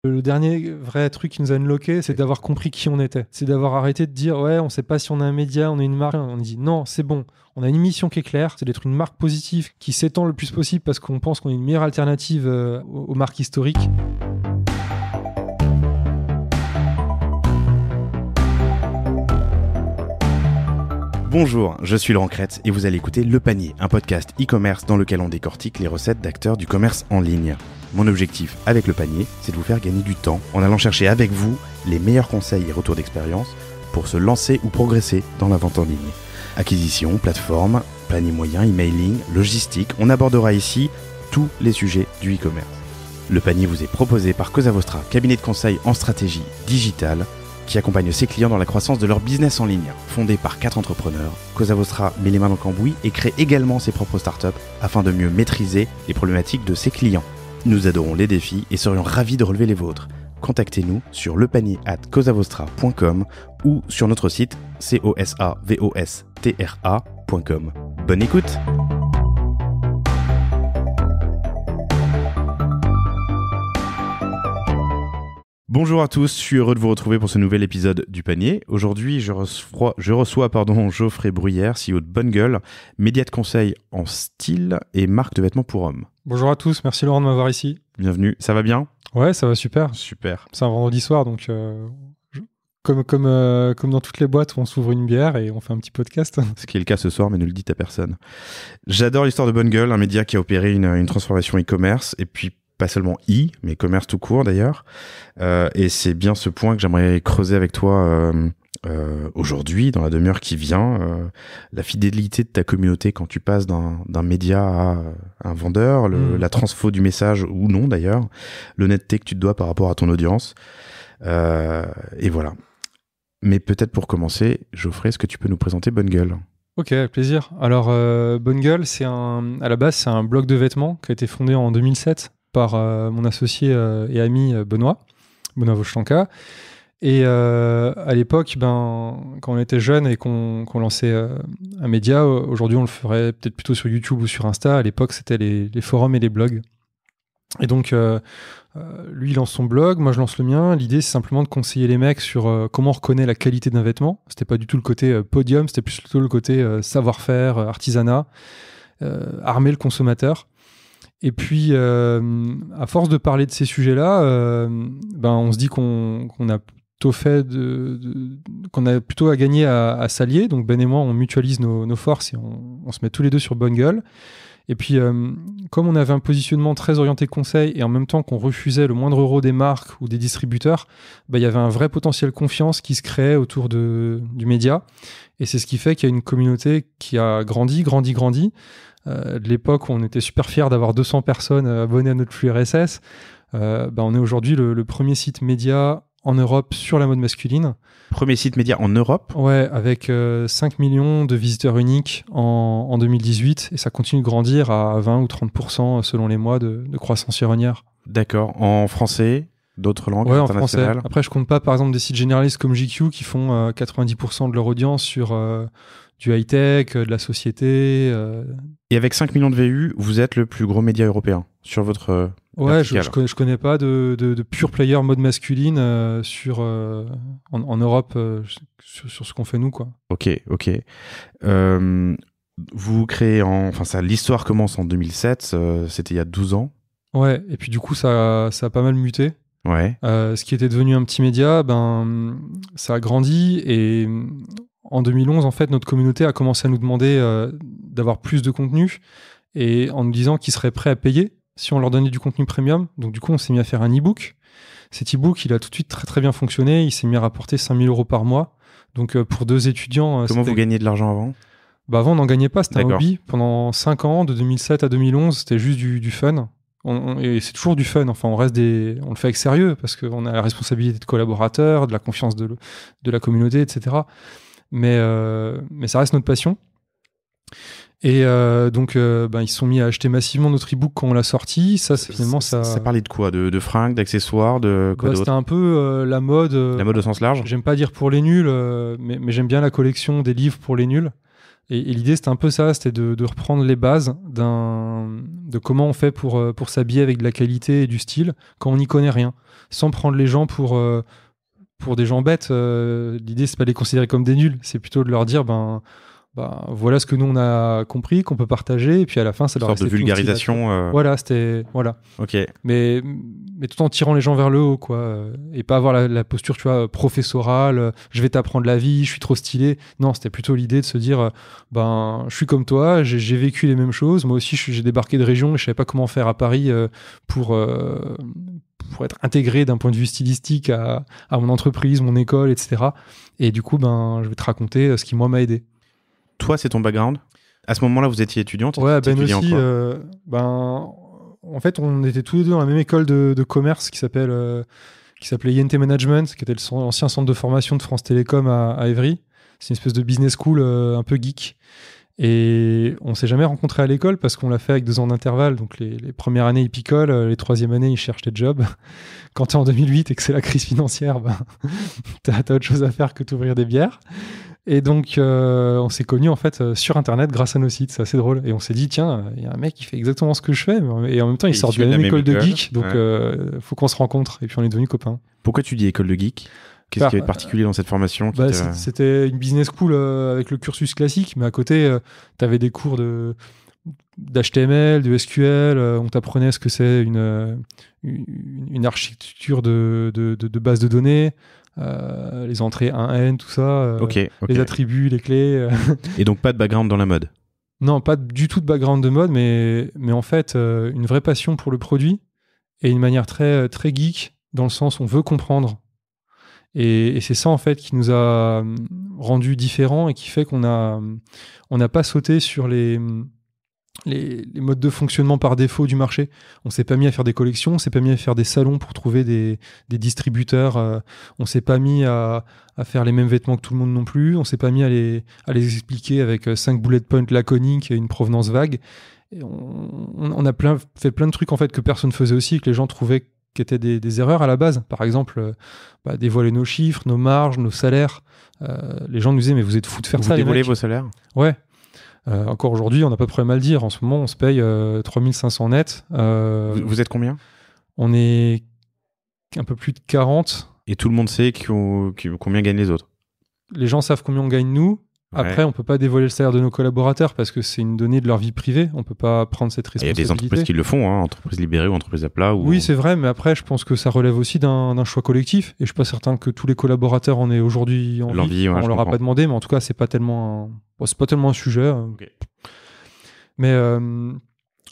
Le dernier vrai truc qui nous a unlocké, c'est d'avoir compris qui on était. C'est d'avoir arrêté de dire ouais, on sait pas si on a un média, on a une marque. On dit non, c'est bon. On a une mission qui est claire, c'est d'être une marque positive qui s'étend le plus possible parce qu'on pense qu'on est une meilleure alternative aux marques historiques. Bonjour, je suis Laurent Cretz et vous allez écouter Le Panier, un podcast e-commerce dans lequel on décortique les recettes d'acteurs du commerce en ligne. Mon objectif avec Le Panier, c'est de vous faire gagner du temps en allant chercher avec vous les meilleurs conseils et retours d'expérience pour se lancer ou progresser dans la vente en ligne. Acquisition, plateforme, panier moyen, emailing, logistique, on abordera ici tous les sujets du e-commerce. Le Panier vous est proposé par Cosa Vostra, cabinet de conseil en stratégie digitale, qui accompagne ses clients dans la croissance de leur business en ligne. Fondé par 4 entrepreneurs, Cosa Vostra met les mains dans le cambouis et crée également ses propres startups afin de mieux maîtriser les problématiques de ses clients. Nous adorons les défis et serions ravis de relever les vôtres. Contactez-nous sur lepanier@cosavostra.com ou sur notre site cosavostra.com. Bonne écoute! Bonjour à tous, je suis heureux de vous retrouver pour ce nouvel épisode du Panier. Aujourd'hui, je reçois Geoffrey Bruyère, CEO de Bonne Gueule, média de conseil en style et marque de vêtements pour hommes. Bonjour à tous, merci Laurent de m'avoir ici. Bienvenue, ça va bien ? Ouais, ça va super. Super. C'est un vendredi soir, donc comme dans toutes les boîtes, on s'ouvre une bière et on fait un petit podcast. Ce qui est le cas ce soir, mais ne le dites à personne. J'adore l'histoire de Bonne Gueule, un média qui a opéré une transformation e-commerce, et puis pas seulement mais commerce tout court d'ailleurs. Et c'est bien ce point que j'aimerais creuser avec toi aujourd'hui, dans la demi-heure qui vient. La fidélité de ta communauté quand tu passes d'un média à un vendeur, la transfo du message ou non d'ailleurs, l'honnêteté que tu te dois par rapport à ton audience. Et voilà. Mais peut-être pour commencer, Geoffrey, est-ce que tu peux nous présenter Bonne Gueule ? Ok, avec plaisir. Alors, Bonne Gueule, à la base, c'est un blog de vêtements qui a été fondé en 2007 par mon associé et ami Benoît Vochtanka. Et à l'époque, quand on était jeune et qu'on lançait un média, aujourd'hui on le ferait peut-être plutôt sur YouTube ou sur Insta. À l'époque, c'était les forums et les blogs. Et donc, lui, il lance son blog, moi je lance le mien. L'idée, c'est simplement de conseiller les mecs sur comment on reconnaît la qualité d'un vêtement. C'était pas du tout le côté podium, c'était plutôt le côté savoir-faire, artisanat, armer le consommateur. Et puis, à force de parler de ces sujets-là, on se dit qu'on a plutôt à gagner à s'allier. Donc Ben et moi, on mutualise nos forces et on se met tous les deux sur Bonne Gueule. Et puis, comme on avait un positionnement très orienté conseil et en même temps qu'on refusait le moindre euro des marques ou des distributeurs, il y avait un vrai potentiel confiance qui se créait autour du média. Et c'est ce qui fait qu'il y a une communauté qui a grandi. De l'époque où on était super fiers d'avoir 200 personnes abonnées à notre flux RSS, on est aujourd'hui le premier site média en Europe sur la mode masculine. Premier site média en Europe ? Ouais, avec 5 millions de visiteurs uniques en 2018, et ça continue de grandir à 20 ou 30% selon les mois de croissance year-on-year. D'accord. En français ? D'autres langues internationales ? En français. Après, je compte pas, par exemple, des sites généralistes comme GQ qui font 90% de leur audience sur du high-tech, de la société. Et avec 5 millions de VU, vous êtes le plus gros média européen sur votre Ouais, je connais pas de pure player mode masculine en Europe sur ce qu'on fait nous, quoi. Ok. Vous créez l'histoire commence en 2007, c'était il y a 12 ans. Ouais, et puis du coup, ça a pas mal muté. Ouais. Ce qui était devenu un petit média, ça a grandi, et en 2011, en fait, notre communauté a commencé à nous demander d'avoir plus de contenu, et en nous disant qu'ils seraient prêts à payer si on leur donnait du contenu premium. Donc du coup, on s'est mis à faire un e-book. Cet e-book, il a tout de suite très très bien fonctionné. Il s'est mis à rapporter 5 000 € par mois. Donc pour 2 étudiants... Comment vous gagnez de l'argent avant ? Avant, on n'en gagnait pas. C'était un hobby. Pendant 5 ans, de 2007 à 2011, c'était juste du fun. Et c'est toujours du fun. Enfin, on le fait avec sérieux parce qu'on a la responsabilité de collaborateurs, de la confiance de la communauté, etc. Mais ça reste notre passion. Et donc, ils se sont mis à acheter massivement notre e-book quand on l'a sorti. Ça parlait de quoi ? De fringues, d'accessoires, de quoi d'autre ? C'était un peu la mode. La mode au sens large ? J'aime pas dire pour les nuls, mais j'aime bien la collection des livres pour les nuls. Et l'idée, c'était un peu ça, c'était de reprendre les bases de comment on fait pour s'habiller avec de la qualité et du style quand on n'y connaît rien, sans prendre les gens pour des gens bêtes. L'idée, c'est pas de les considérer comme des nuls, c'est plutôt de leur dire, voilà ce que nous on a compris, qu'on peut partager, et puis à la fin, ça leur sorte de vulgarisation. Voilà. Ok. Mais tout en tirant les gens vers le haut, quoi, et pas avoir la posture, tu vois, professorale. Je vais t'apprendre la vie, je suis trop stylé. Non, c'était plutôt l'idée de se dire, je suis comme toi, j'ai vécu les mêmes choses. Moi aussi, j'ai débarqué de région et je savais pas comment faire à Paris pour être intégré d'un point de vue stylistique à mon entreprise, mon école, etc. Et du coup, je vais te raconter ce qui moi m'a aidé. Toi, c'est ton background? À ce moment-là, vous étiez étudiante? Ouais, Ben aussi. En fait, on était tous les deux dans la même école de commerce qui s'appelait INT Management, qui était l'ancien centre de formation de France Télécom à Évry. C'est une espèce de business school un peu geek. Et on s'est jamais rencontrés à l'école parce qu'on l'a fait avec 2 ans d'intervalle. Donc les premières années, ils picolent, les troisième années, ils cherchent des jobs. Quand tu es en 2008 et que c'est la crise financière, t'as autre chose à faire que t'ouvrir des bières. Et donc, on s'est connus en fait sur Internet grâce à nos sites. C'est assez drôle. Et on s'est dit, tiens, il y a un mec qui fait exactement ce que je fais. Et en même temps, il sort de la même école de geek. Donc, faut qu'on se rencontre. Et puis, on est devenus copains. Pourquoi tu dis école de geek? Qu'est-ce qu'il y avait de particulier dans cette formation C'était une business school avec le cursus classique. Mais à côté, tu avais des cours d'HTML, de SQL. On t'apprenait ce que c'est une architecture de base de données. Les entrées 1N, tout ça, okay. Les attributs, les clés. Et donc pas de background dans la mode? Non, pas du tout de background de mode, mais en fait, une vraie passion pour le produit et une manière très, très geek, dans le sens où on veut comprendre. Et c'est ça, en fait, qui nous a rendus différents et qui fait qu'on n'a pas sauté sur les modes de fonctionnement par défaut du marché. On s'est pas mis à faire des collections, on s'est pas mis à faire des salons pour trouver des distributeurs, on s'est pas mis à faire les mêmes vêtements que tout le monde non plus, on s'est pas mis à les expliquer avec 5 bullet points laconiques et une provenance vague. Et on a fait plein de trucs en fait que personne faisait aussi, que les gens trouvaient qui étaient des erreurs à la base. Par exemple, dévoiler nos chiffres, nos marges, nos salaires. Les gens nous disaient, mais vous êtes fous de faire ça, les mecs. Vous dévoilez vos salaires? Ouais. Encore aujourd'hui, on n'a pas de problème à le dire. En ce moment, on se paye 3500 net. Vous êtes combien? On est un peu plus de 40. Et tout le monde sait combien gagnent les autres? Les gens savent combien on gagne nous. Ouais. Après, on peut pas dévoiler le salaire de nos collaborateurs parce que c'est une donnée de leur vie privée. On peut pas prendre cette responsabilité. Il y a des entreprises qui le font, entreprises libérées ou entreprises à plat. Oui, c'est vrai, mais après, je pense que ça relève aussi d'un choix collectif. Et je suis pas certain que tous les collaborateurs en aient aujourd'hui envie. On leur a pas demandé, mais en tout cas, c'est pas tellement un sujet. Okay. Mais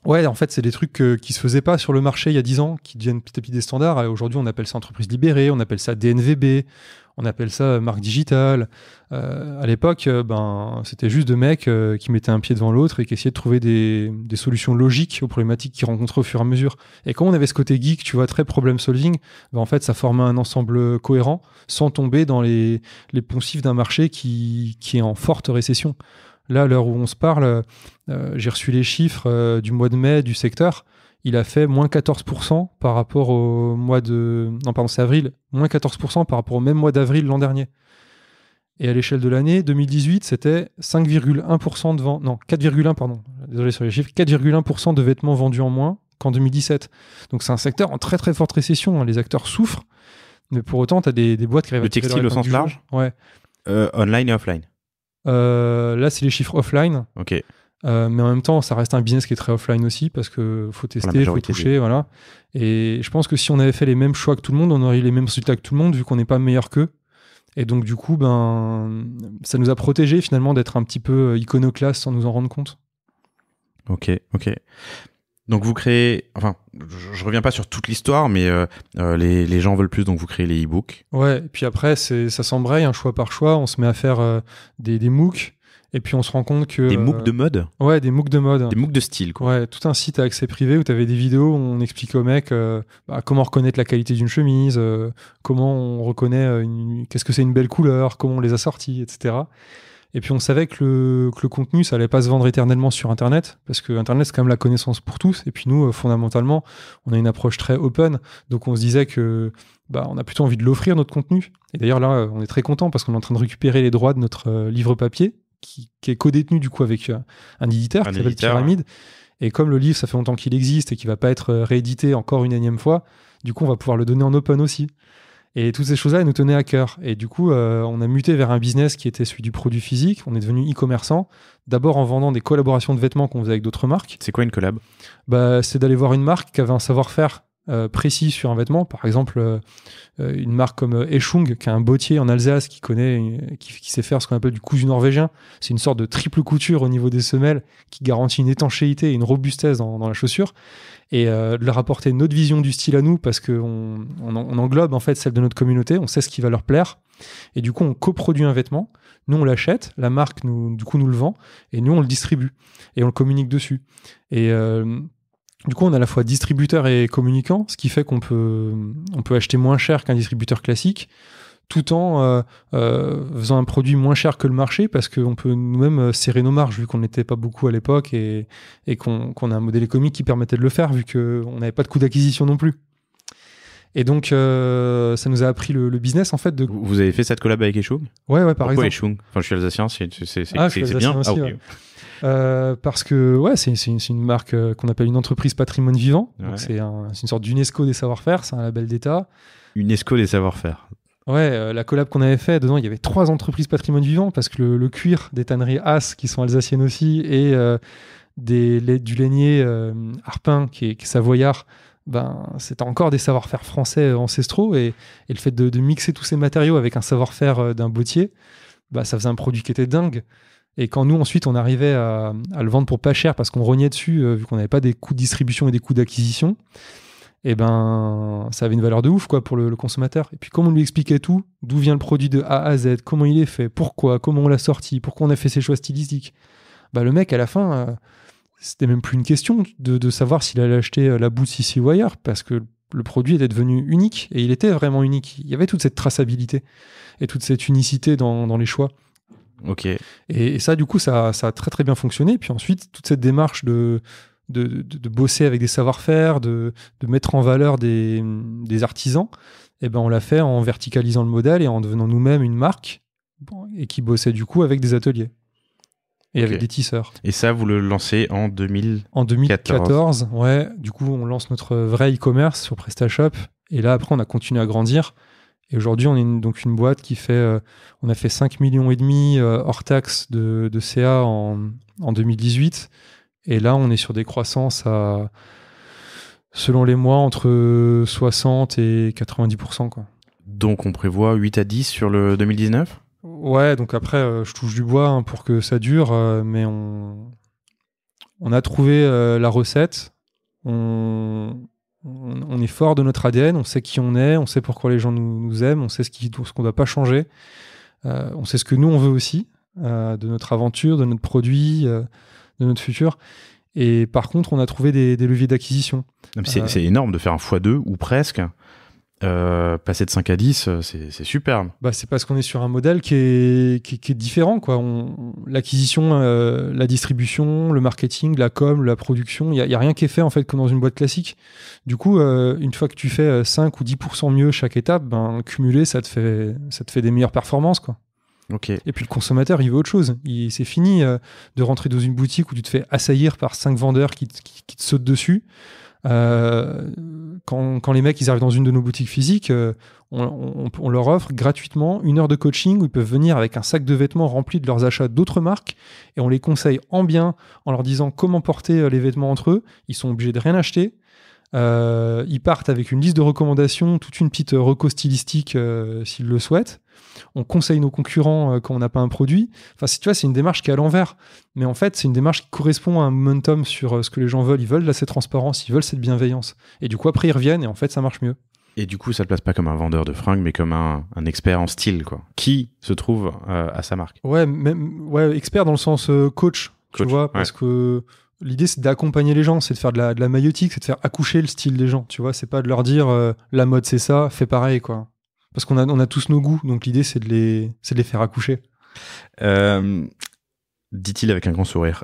ouais, en fait, c'est des trucs qui se faisaient pas sur le marché il y a 10 ans, qui deviennent petit à petit des standards. Et aujourd'hui, on appelle ça entreprise libérée, on appelle ça DNVB. On appelle ça marque digitale. À l'époque, c'était juste deux mecs qui mettaient un pied devant l'autre et qui essayaient de trouver des solutions logiques aux problématiques qu'ils rencontraient au fur et à mesure. Et quand on avait ce côté geek, tu vois, très problem solving, en fait, ça formait un ensemble cohérent sans tomber dans les poncifs d'un marché qui est en forte récession. Là, à l'heure où on se parle, j'ai reçu les chiffres du mois de mai du secteur. Il a fait moins 14% par rapport au mois de... Non, pardon, c'est avril. Moins 14% par rapport au même mois d'avril l'an dernier. Et à l'échelle de l'année, 2018, c'était 5,1% de ventes... Non, 4,1, pardon. Désolé sur les chiffres. 4,1% de vêtements vendus en moins qu'en 2017. Donc c'est un secteur en très très forte récession. Les acteurs souffrent. Mais pour autant, tu as des boîtes qui arrivent à... Le textile au sens large? Ouais. Online et offline? Là, c'est les chiffres offline. Ok. Mais en même temps, ça reste un business qui est très offline aussi parce qu'il faut tester, il faut toucher, voilà. Et je pense que si on avait fait les mêmes choix que tout le monde, on aurait eu les mêmes résultats que tout le monde vu qu'on n'est pas meilleur qu'eux. Et donc du coup, ça nous a protégés finalement d'être un petit peu iconoclaste sans nous en rendre compte. Ok. Donc vous créez, enfin, je reviens pas sur toute l'histoire, mais les gens veulent plus, donc vous créez les e-books. Ouais, et puis après, ça s'embraye, choix par choix, on se met à faire des MOOC. Et puis on se rend compte que... Des MOOC de mode? Ouais, des MOOC de mode. Des MOOC de style, quoi. Ouais, tout un site à accès privé où tu avais des vidéos où on expliquait aux mecs comment reconnaître la qualité d'une chemise, comment on reconnaît qu'est-ce que c'est une belle couleur, comment on les a sorties, etc. Et puis on savait que le contenu, ça allait pas se vendre éternellement sur Internet, parce que Internet, c'est quand même la connaissance pour tous. Et puis nous, fondamentalement, on a une approche très open. Donc on se disait que on a plutôt envie de l'offrir, notre contenu. Et d'ailleurs là, on est très content parce qu'on est en train de récupérer les droits de notre livre papier, qui est codétenu du coup avec un éditeur qui s'appelle Pyramide. Et comme le livre, ça fait longtemps qu'il existe et qu'il va pas être réédité encore une énième fois, du coup, on va pouvoir le donner en open aussi. Et toutes ces choses-là, elles nous tenaient à cœur. Et du coup, on a muté vers un business qui était celui du produit physique. On est devenu e-commerçant, d'abord en vendant des collaborations de vêtements qu'on faisait avec d'autres marques. C'est quoi une collab ? C'est d'aller voir une marque qui avait un savoir-faire précis sur un vêtement. Par exemple, une marque comme Echung, qui a un bottier en Alsace qui sait faire ce qu'on appelle du cousu norvégien. C'est une sorte de triple couture au niveau des semelles qui garantit une étanchéité et une robustesse dans la chaussure. Et de leur apporter notre vision du style à nous, parce qu'on englobe en fait celle de notre communauté, on sait ce qui va leur plaire, et du coup on coproduit un vêtement, nous on l'achète, la marque nous le vend, et nous on le distribue, et on le communique dessus. Et du coup on est à la fois distributeur et communicant, ce qui fait qu'on peut acheter moins cher qu'un distributeur classique, tout en faisant un produit moins cher que le marché, parce qu'on peut nous-mêmes serrer nos marges, vu qu'on n'était pas beaucoup à l'époque et qu'on a un modèle économique qui permettait de le faire, vu qu'on n'avait pas de coût d'acquisition non plus. Et donc, ça nous a appris le business, en fait. Vous avez fait cette collab avec Echung ? Ouais, par exemple. Pourquoi Echung ? Enfin, je suis alsacien, c'est bien. Aussi, okay. Parce que c'est une marque qu'on appelle une entreprise patrimoine vivant. Ouais. Donc c'est une sorte d'UNESCO des savoir-faire, c'est un label d'État. UNESCO des savoir-faire. Ouais, la collab qu'on avait fait, dedans, il y avait 3 entreprises patrimoine vivant, parce que le cuir des tanneries As, qui sont alsaciennes aussi, et du lainier Harpin, qui est savoyard, c'est encore des savoir-faire français ancestraux, et le fait de mixer tous ces matériaux avec un savoir-faire d'un bottier, ça faisait un produit qui était dingue. Et quand nous, ensuite, on arrivait à le vendre pour pas cher, parce qu'on rognait dessus, vu qu'on n'avait pas des coûts de distribution et des coûts d'acquisition, et ça avait une valeur de ouf, quoi, pour le consommateur. Et puis comme on lui expliquait tout, d'où vient le produit de A à Z, comment il est fait, pourquoi, comment on l'a sorti, pourquoi on a fait ses choix stylistiques, le mec à la fin, c'était même plus une question de savoir s'il allait acheter la Boots ici ou ailleurs, parce que le produit était devenu unique, et il était vraiment unique. Il y avait toute cette traçabilité et toute cette unicité dans les choix. Ok. Et ça, du coup, ça a très très bien fonctionné. Et puis ensuite, toute cette démarche de bosser avec des savoir-faire, de mettre en valeur des artisans, on l'a fait en verticalisant le modèle et en devenant nous-mêmes une marque, et qui bossait du coup avec des ateliers et avec des tisseurs. Et ça, vous le lancez en 2014 ? En 2014, ouais. Du coup, on lance notre vrai e-commerce sur PrestaShop, et là, après, on a continué à grandir. Et aujourd'hui, on est donc une boîte qui fait... on a fait 5,5 millions hors taxe de CA en 2018. Et là, on est sur des croissances selon les mois, entre 60 et 90%, quoi. Donc, on prévoit 8 à 10 sur le 2019 ? Ouais, donc après, je touche du bois pour que ça dure, mais on a trouvé la recette. On est fort de notre ADN, on sait qui on est, on sait pourquoi les gens nous aiment, on sait ce qu'on ne doit pas changer. On sait ce que nous, on veut aussi, de notre aventure, de notre produit, de notre futur. Et par contre, on a trouvé des leviers d'acquisition. C'est énorme de faire un x2 ou presque. Passer de 5 à 10, c'est superbe. C'est parce qu'on est sur un modèle qui est différent, quoi. L'acquisition, la distribution, le marketing, la com, la production, il n'y a rien qui est fait en fait comme dans une boîte classique. Du coup, une fois que tu fais 5 ou 10% mieux chaque étape, cumulé, ça te fait des meilleures performances, quoi. Okay. Et puis le consommateur, il veut autre chose. C'est fini de rentrer dans une boutique où tu te fais assaillir par 5 vendeurs qui te sautent dessus. Quand les mecs ils arrivent dans une de nos boutiques physiques, on leur offre gratuitement 1 heure de coaching où ils peuvent venir avec un sac de vêtements rempli de leurs achats d'autres marques, et on les conseille en bien en leur disant comment porter les vêtements entre eux. Ils sont obligés de rien acheter. Ils partent avec une liste de recommandations, toute une petite reco stylistique s'ils le souhaitent. On conseille nos concurrents quand on n'a pas un produit. Enfin, tu vois, c'est une démarche qui est à l'envers. Mais en fait, c'est une démarche qui correspond à un momentum sur ce que les gens veulent. Ils veulent de cette transparence, ils veulent cette bienveillance. Et du coup, après, ils reviennent et en fait, ça marche mieux. Et du coup, ça te place pas comme un vendeur de fringues, mais comme un expert en style, quoi. Qui se trouve à sa marque. Ouais, expert dans le sens coach, tu vois, parce que l'idée, c'est d'accompagner les gens, c'est de faire de la maïotique, c'est de faire accoucher le style des gens, tu vois. C'est pas de leur dire la mode, c'est ça, fais pareil, quoi. Parce qu'on a tous nos goûts, donc l'idée, c'est de les faire accoucher. Dit-il avec un grand sourire.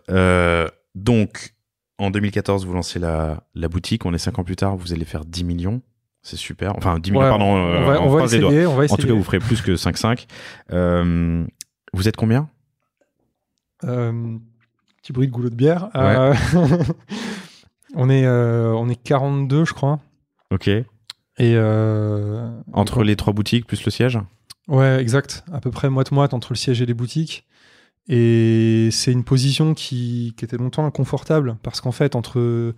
Donc, en 2014, vous lancez la boutique. On est 5 ans plus tard, vous allez faire 10 millions. C'est super. Enfin, 10 millions, pardon. On va essayer. En tout cas, vous ferez plus que 5,5. Vous êtes combien ? Petit bruit de goulot de bière. Ouais. On est 42, je crois. Ok. Et Entre les 3 boutiques plus le siège? Ouais, exact. À peu près moite-moite entre le siège et les boutiques. Et c'est une position qui était longtemps inconfortable parce qu'en fait, entre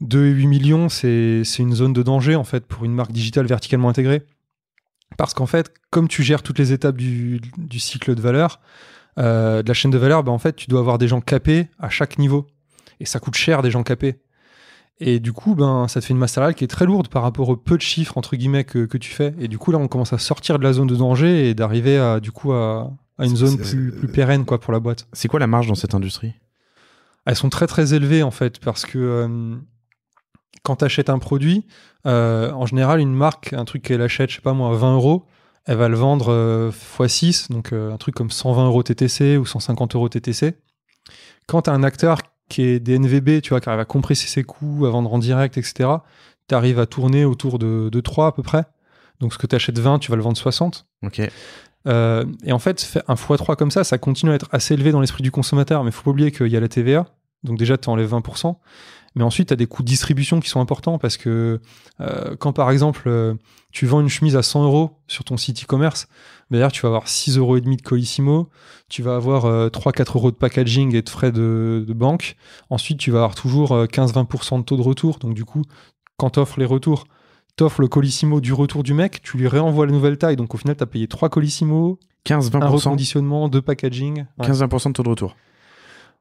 2 et 8 millions, c'est une zone de danger en fait pour une marque digitale verticalement intégrée. Parce qu'en fait, comme tu gères toutes les étapes du cycle de valeur, de la chaîne de valeur, en fait, tu dois avoir des gens capés à chaque niveau. Et ça coûte cher des gens capés. Et du coup, ça te fait une masse salariale qui est très lourde par rapport au peu de chiffres entre guillemets que tu fais. Et du coup, là, on commence à sortir de la zone de danger et d'arriver à une zone plus pérenne quoi, pour la boîte. C'est quoi la marge dans cette industrie? Elles sont très très élevées en fait parce que quand tu achètes un produit, en général, une marque, un truc qu'elle achète, je sais pas moi, 20 €, elle va le vendre x6, donc un truc comme 120 € TTC ou 150 € TTC. Quand tu as un acteur qui est des NVB, tu vois, qui arrive à compresser ses coûts, à vendre en direct, etc., tu arrives à tourner autour de 3 à peu près. Donc ce que tu achètes 20, tu vas le vendre 60. Ok. Et en fait, un x3 comme ça continue à être assez élevé dans l'esprit du consommateur, mais il faut pas oublier qu'il y a la TVA, donc déjà tu enlèves 20%. Mais ensuite, tu as des coûts de distribution qui sont importants parce que quand, par exemple, tu vends une chemise à 100 € sur ton site e-commerce, d'ailleurs, tu vas avoir 6,5 € de Colissimo, tu vas avoir 3-4 € de packaging et de frais de banque. Ensuite, tu vas avoir toujours 15-20% de taux de retour. Donc, du coup, quand tu offres les retours, tu offres le Colissimo du retour du mec, tu lui réenvoies la nouvelle taille. Donc, au final, tu as payé 3 Colissimo, 15-20%. un reconditionnement, 2 packaging. Ouais. 15-20% de taux de retour.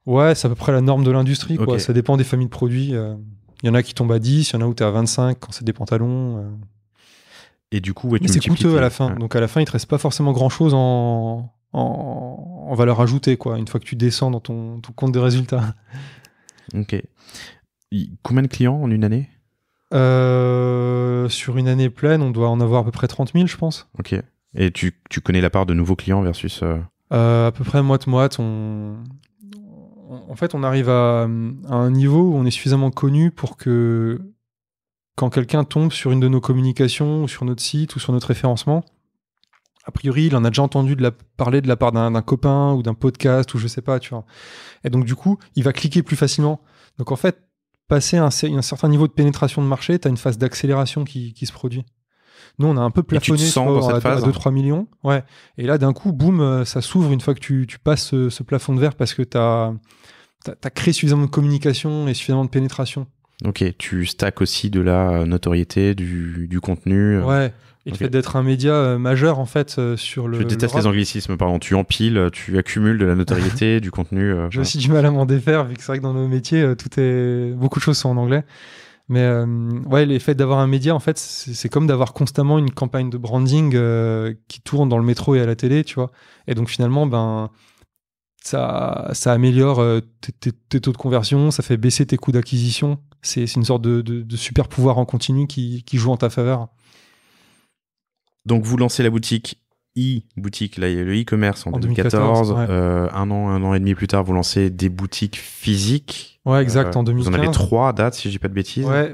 Ouais, c'est à peu près la norme de l'industrie. Okay. Quoi. Ça dépend des familles de produits. Il y en a qui tombent à 10, il y en a où tu es à 25 quand c'est des pantalons. Et du coup, ouais, mais c'est coûteux à la fin. Ouais. Donc à la fin, il ne te reste pas forcément grand-chose en valeur ajoutée, quoi, une fois que tu descends dans ton compte de résultats. Ok. Combien de clients en une année? Sur une année pleine, on doit en avoir à peu près 30 000, je pense. Ok. Et tu connais la part de nouveaux clients versus... À peu près moite-moite. En fait, on arrive à un niveau où on est suffisamment connu pour que quand quelqu'un tombe sur une de nos communications ou sur notre site ou sur notre référencement, a priori, il en a déjà entendu parler de la part d'un copain ou d'un podcast ou je sais pas, tu vois. Et donc, du coup, il va cliquer plus facilement. Donc, en fait, passer un certain niveau de pénétration de marché, tu as une phase d'accélération qui se produit. Nous, on a un peu plafonné à 2-3 millions. Ouais. Et là, d'un coup, boum, ça s'ouvre une fois que tu passes ce plafond de verre parce que tu as créé suffisamment de communication et suffisamment de pénétration. Ok, tu stacks aussi de la notoriété, du contenu. Ouais, et le fait d'être un média majeur, en fait, sur le... Je déteste les anglicismes, pardon. Tu empiles, tu accumules de la notoriété, du contenu. J'ai aussi du mal à m'en défaire, vu que c'est vrai que dans nos métiers, beaucoup de choses sont en anglais. Mais ouais, l'effet d'avoir un média, en fait, c'est comme d'avoir constamment une campagne de branding qui tourne dans le métro et à la télé, tu vois. Et donc, finalement, ça améliore tes taux de conversion, ça fait baisser tes coûts d'acquisition. C'est une sorte de super pouvoir en continu qui joue en ta faveur. Donc, vous lancez la boutique e-boutique, là, le e-commerce en 2014. Ouais. Un an et demi plus tard, vous lancez des boutiques physiques. Ouais, exact, en 2015. Vous en avez 3 à date, si je dis pas de bêtises. Ouais,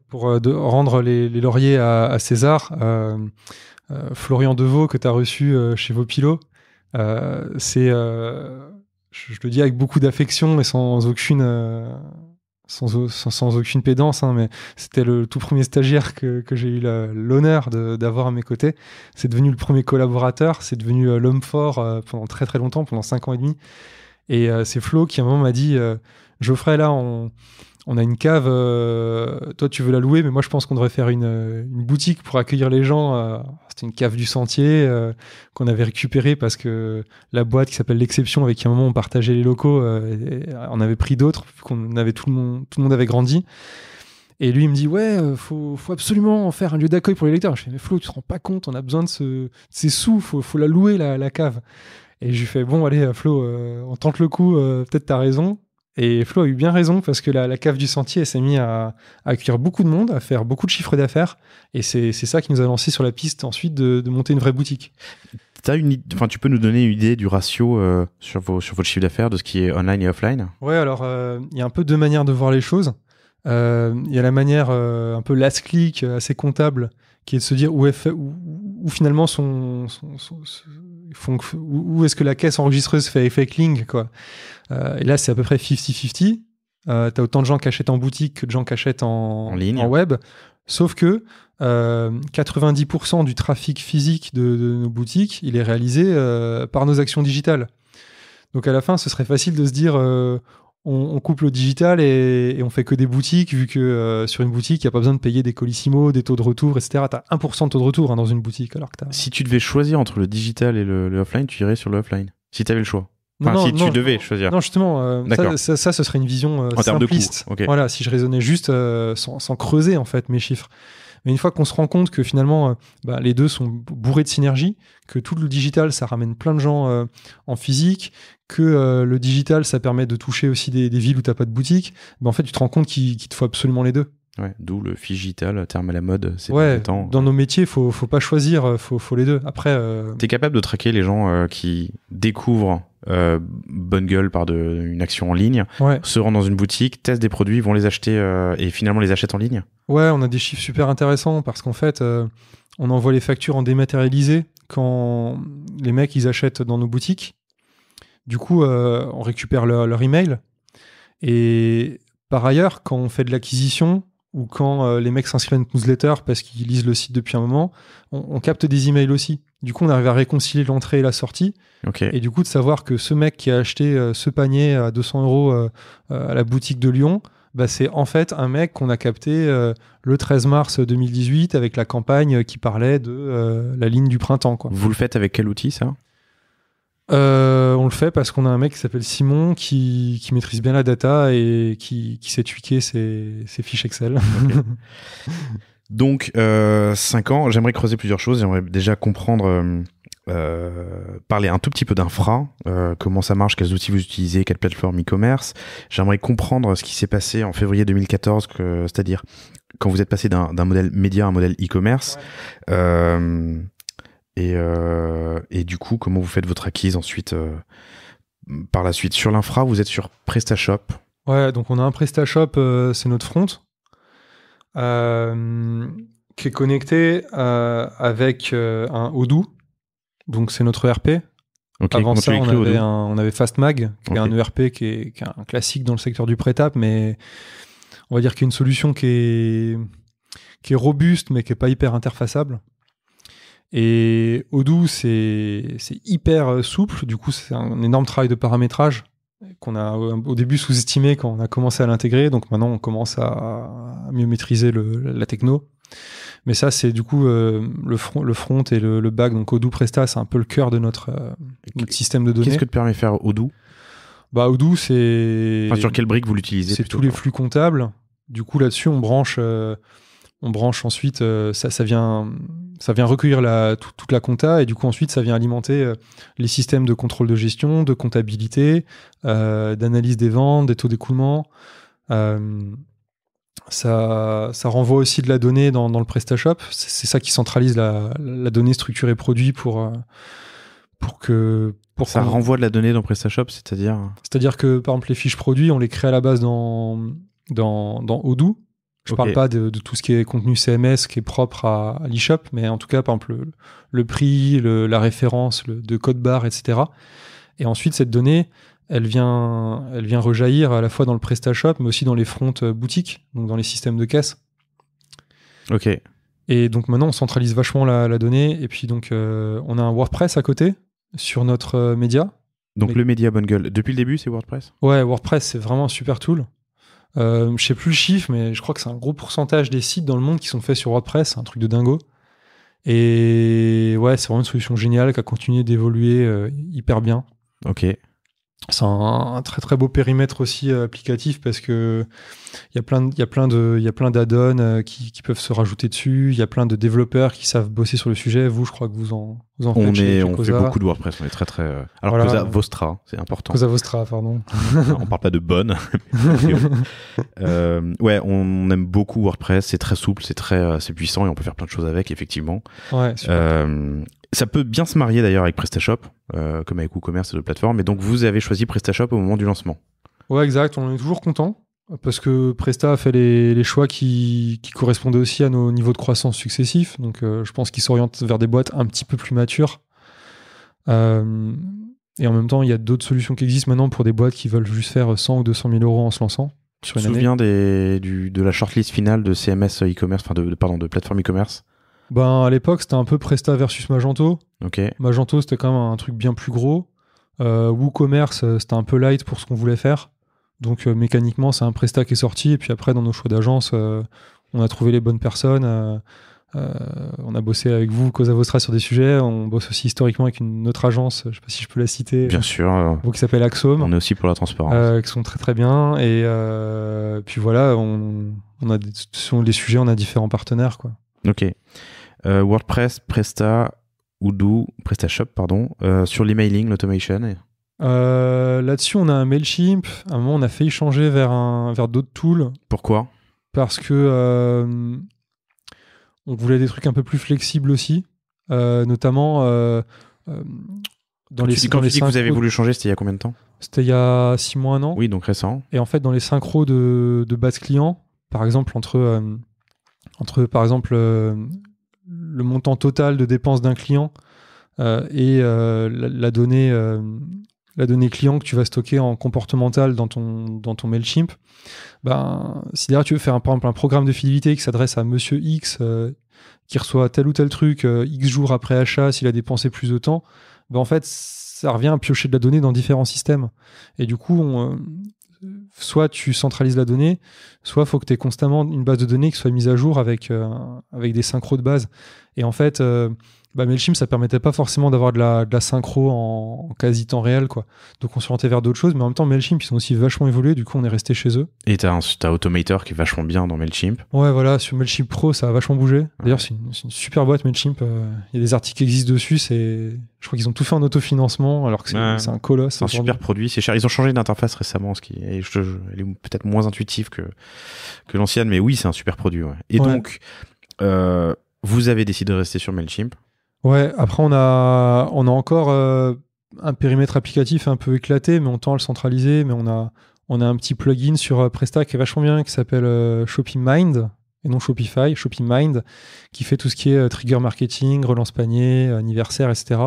pour rendre les lauriers à César, Florian Deveau, que tu as reçu chez Vopilo, je le dis avec beaucoup d'affection et sans aucune pédance, hein, mais c'était le tout premier stagiaire que j'ai eu l'honneur d'avoir à mes côtés. C'est devenu le premier collaborateur, c'est devenu l'homme fort pendant très très longtemps, pendant 5 ans et demi. Et c'est Flo qui à un moment m'a dit Geoffrey, là on a une cave, toi tu veux la louer, mais moi je pense qu'on devrait faire une boutique pour accueillir les gens. C'était une cave du Sentier qu'on avait récupérée parce que la boîte qui s'appelle L'Exception, avec qui à un moment on partageait les locaux, on avait pris d'autres, vu qu'on avait tout le monde avait grandi. Et lui il me dit ouais, faut absolument en faire un lieu d'accueil pour les lecteurs. Je fais mais Flo, tu te rends pas compte, on a besoin de ces sous, faut la louer la cave. Et je lui fais bon allez Flo, on tente le coup, peut-être t'as raison. Et Flo a eu bien raison parce que la cave du Sentier, elle s'est mise à accueillir beaucoup de monde, à faire beaucoup de chiffres d'affaires. Et c'est ça qui nous a lancé sur la piste ensuite de monter une vraie boutique. Tu peux nous donner une idée du ratio sur votre chiffre d'affaires, de ce qui est online et offline? Ouais, alors il y a un peu deux manières de voir les choses. Il y a la manière un peu last click, assez comptable, qui est de se dire où où finalement où est-ce que la caisse enregistreuse fait effet cling, quoi. Et là, c'est à peu près 50-50. T'as autant de gens qui achètent en boutique que de gens qui achètent en ligne. En web. Sauf que 90% du trafic physique de nos boutiques, il est réalisé par nos actions digitales. Donc à la fin, ce serait facile de se dire on coupe le digital et on fait que des boutiques, vu que sur une boutique, il n'y a pas besoin de payer des colissimo, des taux de retour, etc. Tu as 1% de taux de retour dans une boutique. Alors que si tu devais choisir entre le digital et le offline, tu irais sur le offline. Si tu avais le choix. Enfin, tu devais choisir. Non, justement, ça, ce serait une vision en termes simpliste. De coût. Okay. Voilà, si je raisonnais juste sans creuser en fait mes chiffres. Mais une fois qu'on se rend compte que finalement, les deux sont bourrés de synergie, que tout le digital, ça ramène plein de gens en physique, que le digital, ça permet de toucher aussi des villes où tu n'as pas de boutique, en fait, tu te rends compte qu'il te faut absolument les deux. Ouais, d'où le figital, terme à la mode. Dans nos métiers, faut pas choisir, faut les deux. Après, t'es capable de traquer les gens qui découvrent Bonne Gueule par une action en ligne, se rendent dans une boutique, testent des produits, vont les acheter et finalement les achètent en ligne. Ouais, on a des chiffres super intéressants parce qu'en fait, on envoie les factures en dématérialisé quand les mecs ils achètent dans nos boutiques. Du coup, on récupère leur email. Et par ailleurs, quand on fait de l'acquisition ou quand les mecs s'inscrivent à une newsletter parce qu'ils lisent le site depuis un moment, on capte des emails aussi. Du coup, on arrive à réconcilier l'entrée et la sortie. Okay. Et du coup, de savoir que ce mec qui a acheté ce panier à 200 € à la boutique de Lyon, c'est en fait un mec qu'on a capté le 13 mars 2018 avec la campagne qui parlait de la ligne du printemps, quoi. Vous le faites avec quel outil, ça ? On le fait parce qu'on a un mec qui s'appelle Simon qui maîtrise bien la data et qui sait tweaker ses fiches Excel. Okay. Donc, 5 ans, j'aimerais creuser plusieurs choses. J'aimerais déjà comprendre, parler un tout petit peu d'infra, comment ça marche, quels outils vous utilisez, quelle plateforme e-commerce. J'aimerais comprendre ce qui s'est passé en février 2014, c'est-à-dire quand vous êtes passé d'un modèle média à un modèle e-commerce. Ouais. Et du coup, comment vous faites votre acquise ensuite par la suite. Sur l'infra, vous êtes sur PrestaShop. Ouais, donc on a un PrestaShop, c'est notre front, qui est connecté avec un Odoo. Donc c'est notre ERP. Okay, avant ça, on avait FastMag, qui est un ERP qui est un classique dans le secteur du prêt-à-porter, mais on va dire qu'il y a une solution qui est robuste, mais qui n'est pas hyper interfaçable. Et Odoo, c'est hyper souple. Du coup, c'est un énorme travail de paramétrage qu'on a au début sous-estimé quand on a commencé à l'intégrer. Donc maintenant, on commence à mieux maîtriser la techno. Mais ça, c'est du coup le front et le back. Donc Odoo Presta, c'est un peu le cœur de notre système de données. Qu'est-ce que te permet de faire Odoo ? Odoo, c'est... Enfin, sur quelle brique vous l'utilisez ? C'est tous les flux comptables. Du coup, là-dessus, on branche ensuite, ça vient recueillir toute la compta, et du coup ensuite ça vient alimenter les systèmes de contrôle de gestion, de comptabilité, d'analyse des ventes, des taux d'écoulement. Ça renvoie aussi de la donnée dans le PrestaShop. C'est ça qui centralise la donnée structurée produit pour ça renvoie de la donnée dans PrestaShop, c'est-à-dire que par exemple les fiches produits, on les crée à la base dans Odoo. Je parle pas de tout ce qui est contenu CMS qui est propre à l'eShop, mais en tout cas, par exemple, le prix, la référence, de code barre, etc. Et ensuite, cette donnée, elle vient rejaillir à la fois dans le PrestaShop, mais aussi dans les fronts boutiques, donc dans les systèmes de caisse. Ok. Et donc maintenant, on centralise vachement la donnée. Et puis donc, on a un WordPress à côté sur notre média. Donc le média Bonne Gueule. Depuis le début, c'est WordPress ? Ouais, WordPress, c'est vraiment un super tool. Je sais plus le chiffre, mais je crois que c'est un gros pourcentage des sites dans le monde qui sont faits sur WordPress, c'est un truc de dingo. Et ouais, c'est vraiment une solution géniale qui a continué d'évoluer hyper bien. Ok. C'est un très très beau périmètre aussi applicatif parce que il y a plein d'add-ons qui peuvent se rajouter dessus. Il y a plein de développeurs qui savent bosser sur le sujet. Vous, je crois que vous en faites. On fait beaucoup de WordPress. On est très très. Alors voilà. Cosa Vostra, c'est important. Cosa Vostra, pardon. On parle pas de bonne. Ouais, on aime beaucoup WordPress. C'est très souple, c'est puissant et on peut faire plein de choses avec, effectivement. Ouais. Super. Ça peut bien se marier d'ailleurs avec PrestaShop, comme avec WooCommerce et d'autres plateformes. Et donc vous avez choisi PrestaShop au moment du lancement. Ouais, exact. On en est toujours content. Parce que Presta a fait les choix qui correspondaient aussi à nos niveaux de croissance successifs. Donc, je pense qu'ils s'orientent vers des boîtes un petit peu plus matures. Et en même temps, il y a d'autres solutions qui existent maintenant pour des boîtes qui veulent juste faire 100 ou 200 000 euros en se lançant. Tu te souviens de la shortlist finale de CMS e-commerce, enfin de plateforme e-commerce? Ben, à l'époque, c'était un peu Presta versus Magento. Ok. Magento, c'était quand même un truc bien plus gros. WooCommerce, c'était un peu light pour ce qu'on voulait faire. Donc, mécaniquement, c'est un Presta qui est sorti. Et puis après, dans nos choix d'agence, on a trouvé les bonnes personnes. On a bossé avec vous, Cosa Vostra, sur des sujets. On bosse aussi historiquement avec une autre agence, je ne sais pas si je peux la citer. Bien sûr. Qui s'appelle Axome. On est aussi pour la transparence. Qui sont très très bien. Et puis voilà, selon les sujets, on a différents partenaires, quoi. Ok. WordPress, Presta, Odoo, PrestaShop, pardon. Sur l'emailing, l'automation. Là-dessus, on a un Mailchimp. À un moment, on a failli changer vers d'autres tools. Pourquoi? Parce que on voulait des trucs un peu plus flexibles aussi, notamment dans les quand tu dis que vous avez voulu changer, c'était il y a combien de temps? C'était il y a 6 mois, 1 an. Oui, donc récent. Et en fait, dans les synchros de base client, par exemple, entre par exemple le montant total de dépenses d'un client et la donnée client que tu vas stocker en comportemental dans ton Mailchimp, si derrière tu veux faire par exemple un programme de fidélité qui s'adresse à monsieur X qui reçoit tel ou tel truc X jours après achat s'il a dépensé plus de temps, en fait ça revient à piocher de la donnée dans différents systèmes. Et du coup, soit tu centralises la donnée, soit il faut que tu aies constamment une base de données qui soit mise à jour avec des synchros de base. Et en fait, Mailchimp, ça permettait pas forcément d'avoir de la synchro en quasi temps réel, quoi. Donc on s'orientait vers d'autres choses, mais en même temps, Mailchimp, ils sont aussi vachement évolués, du coup on est resté chez eux. Et t'as Automator qui est vachement bien dans Mailchimp. Ouais, voilà, sur Mailchimp Pro, ça a vachement bougé. D'ailleurs, c'est une super boîte, Mailchimp. Il y a des articles qui existent dessus, je crois qu'ils ont tout fait en autofinancement, alors que c'est un colosse. C'est un super produit, c'est cher. Ils ont changé d'interface récemment, elle est peut-être moins intuitive que l'ancienne, mais oui, c'est un super produit. Ouais. Et donc, vous avez décidé de rester sur Mailchimp. Ouais, après on a encore un périmètre applicatif un peu éclaté, mais on tend à le centraliser. Mais on a un petit plugin sur Presta qui est vachement bien, qui s'appelle ShoppingMind, et non Shopify, ShoppingMind, qui fait tout ce qui est trigger marketing, relance panier, anniversaire, etc.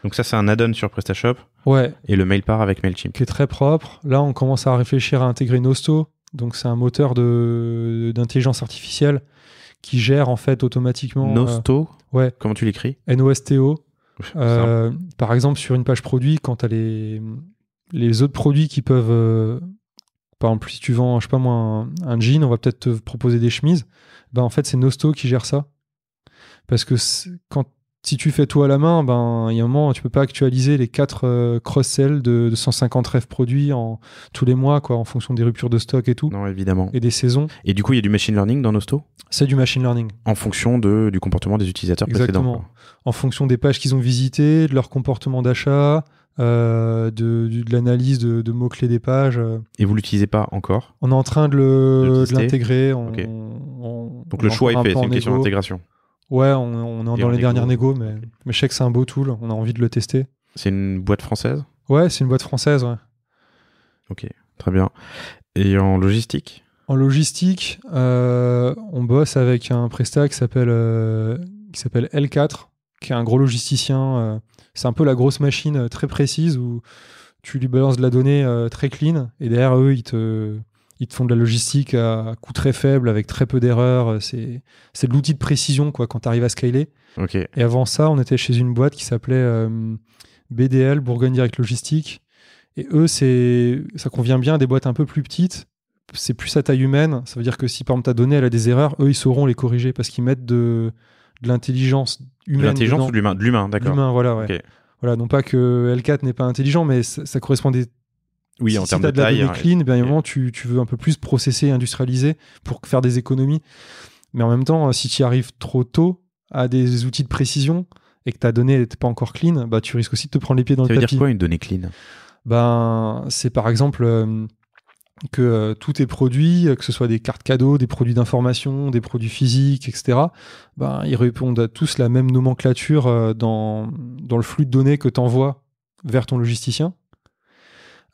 Donc ça, c'est un add-on sur PrestaShop. Ouais. Et le mail part avec Mailchimp. Qui est très propre. Là, on commence à réfléchir à intégrer Nosto. Donc c'est un moteur d'intelligence artificielle qui gère en fait automatiquement... Nosto ouais. Comment tu l'écris? Nosto. Par exemple, sur une page produit, quand tu as les autres produits qui peuvent... par exemple, si tu vends, je sais pas moi, un jean, on va peut-être te proposer des chemises. En fait, c'est Nosto qui gère ça. Parce que si tu fais tout à la main, il y a un moment, tu peux pas actualiser les 4 cross-sell de 150 rêves produits tous les mois, quoi, en fonction des ruptures de stock et tout. Non, évidemment. Et des saisons. Et du coup, il y a du machine learning dans Nosto? C'est du machine learning. En fonction du comportement des utilisateurs précédents. En fonction des pages qu'ils ont visitées, de leur comportement d'achat, de l'analyse de mots-clés des pages. Et vous l'utilisez pas encore? On est en train de l'intégrer. Okay. Donc le choix est fait, c'est une question d'intégration. Ouais, on est dans les dernières négos, mais je sais que c'est un beau tool, on a envie de le tester. C'est une boîte française? Ouais, c'est une boîte française, ouais. Ok, très bien. Et en logistique? En logistique, on bosse avec un prestat qui s'appelle L4, qui est un gros logisticien. C'est un peu la grosse machine très précise où tu lui balances de la donnée très clean, et derrière eux, ils te font de la logistique à coût très faible, avec très peu d'erreurs. C'est de l'outil de précision, quoi, quand tu arrives à scaler. Okay. Et avant ça, on était chez une boîte qui s'appelait BDL, Bourgogne Direct Logistique. Et eux, ça convient bien à des boîtes un peu plus petites. C'est plus à taille humaine. Ça veut dire que si, par exemple, ta donnée elle a des erreurs, eux, ils sauront les corriger parce qu'ils mettent de l'intelligence humaine. De l'intelligence ou de l'humain? De l'humain, d'accord. L'humain, voilà, ouais. Okay. Voilà, non pas que L4 n'est pas intelligent, mais ça correspond à des... Oui, en termes de taille. Si tu as de la donnée clean, à un moment, tu veux un peu plus processer et industrialiser pour faire des économies. Mais en même temps, si tu y arrives trop tôt à des outils de précision et que ta donnée n'est pas encore clean, tu risques aussi de te prendre les pieds dans le tapis. Ça veut dire quoi, une donnée clean? C'est par exemple que tous tes produits, que ce soit des cartes cadeaux, des produits d'information, des produits physiques, etc., ils répondent à tous la même nomenclature dans le flux de données que tu envoies vers ton logisticien.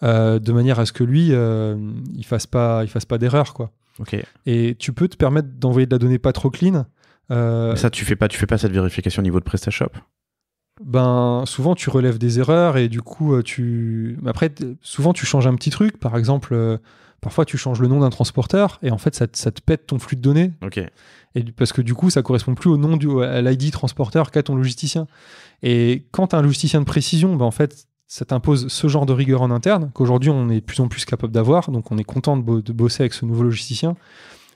de manière à ce que lui, il fasse pas d'erreur, quoi. Ok. Et tu peux te permettre d'envoyer de la donnée pas trop clean. Mais ça, tu fais pas cette vérification au niveau de PrestaShop? Ben, souvent, tu relèves des erreurs et du coup, après, souvent, tu changes un petit truc. Par exemple, parfois, tu changes le nom d'un transporteur et en fait, ça te pète ton flux de données. Ok. Et parce que du coup, ça correspond plus au nom à l'ID transporteur qu'a ton logisticien. Et quand tu as un logisticien de précision, ben, en fait, ça t'impose ce genre de rigueur en interne qu'aujourd'hui, on est de plus en plus capable d'avoir. Donc, on est content de bosser avec ce nouveau logisticien.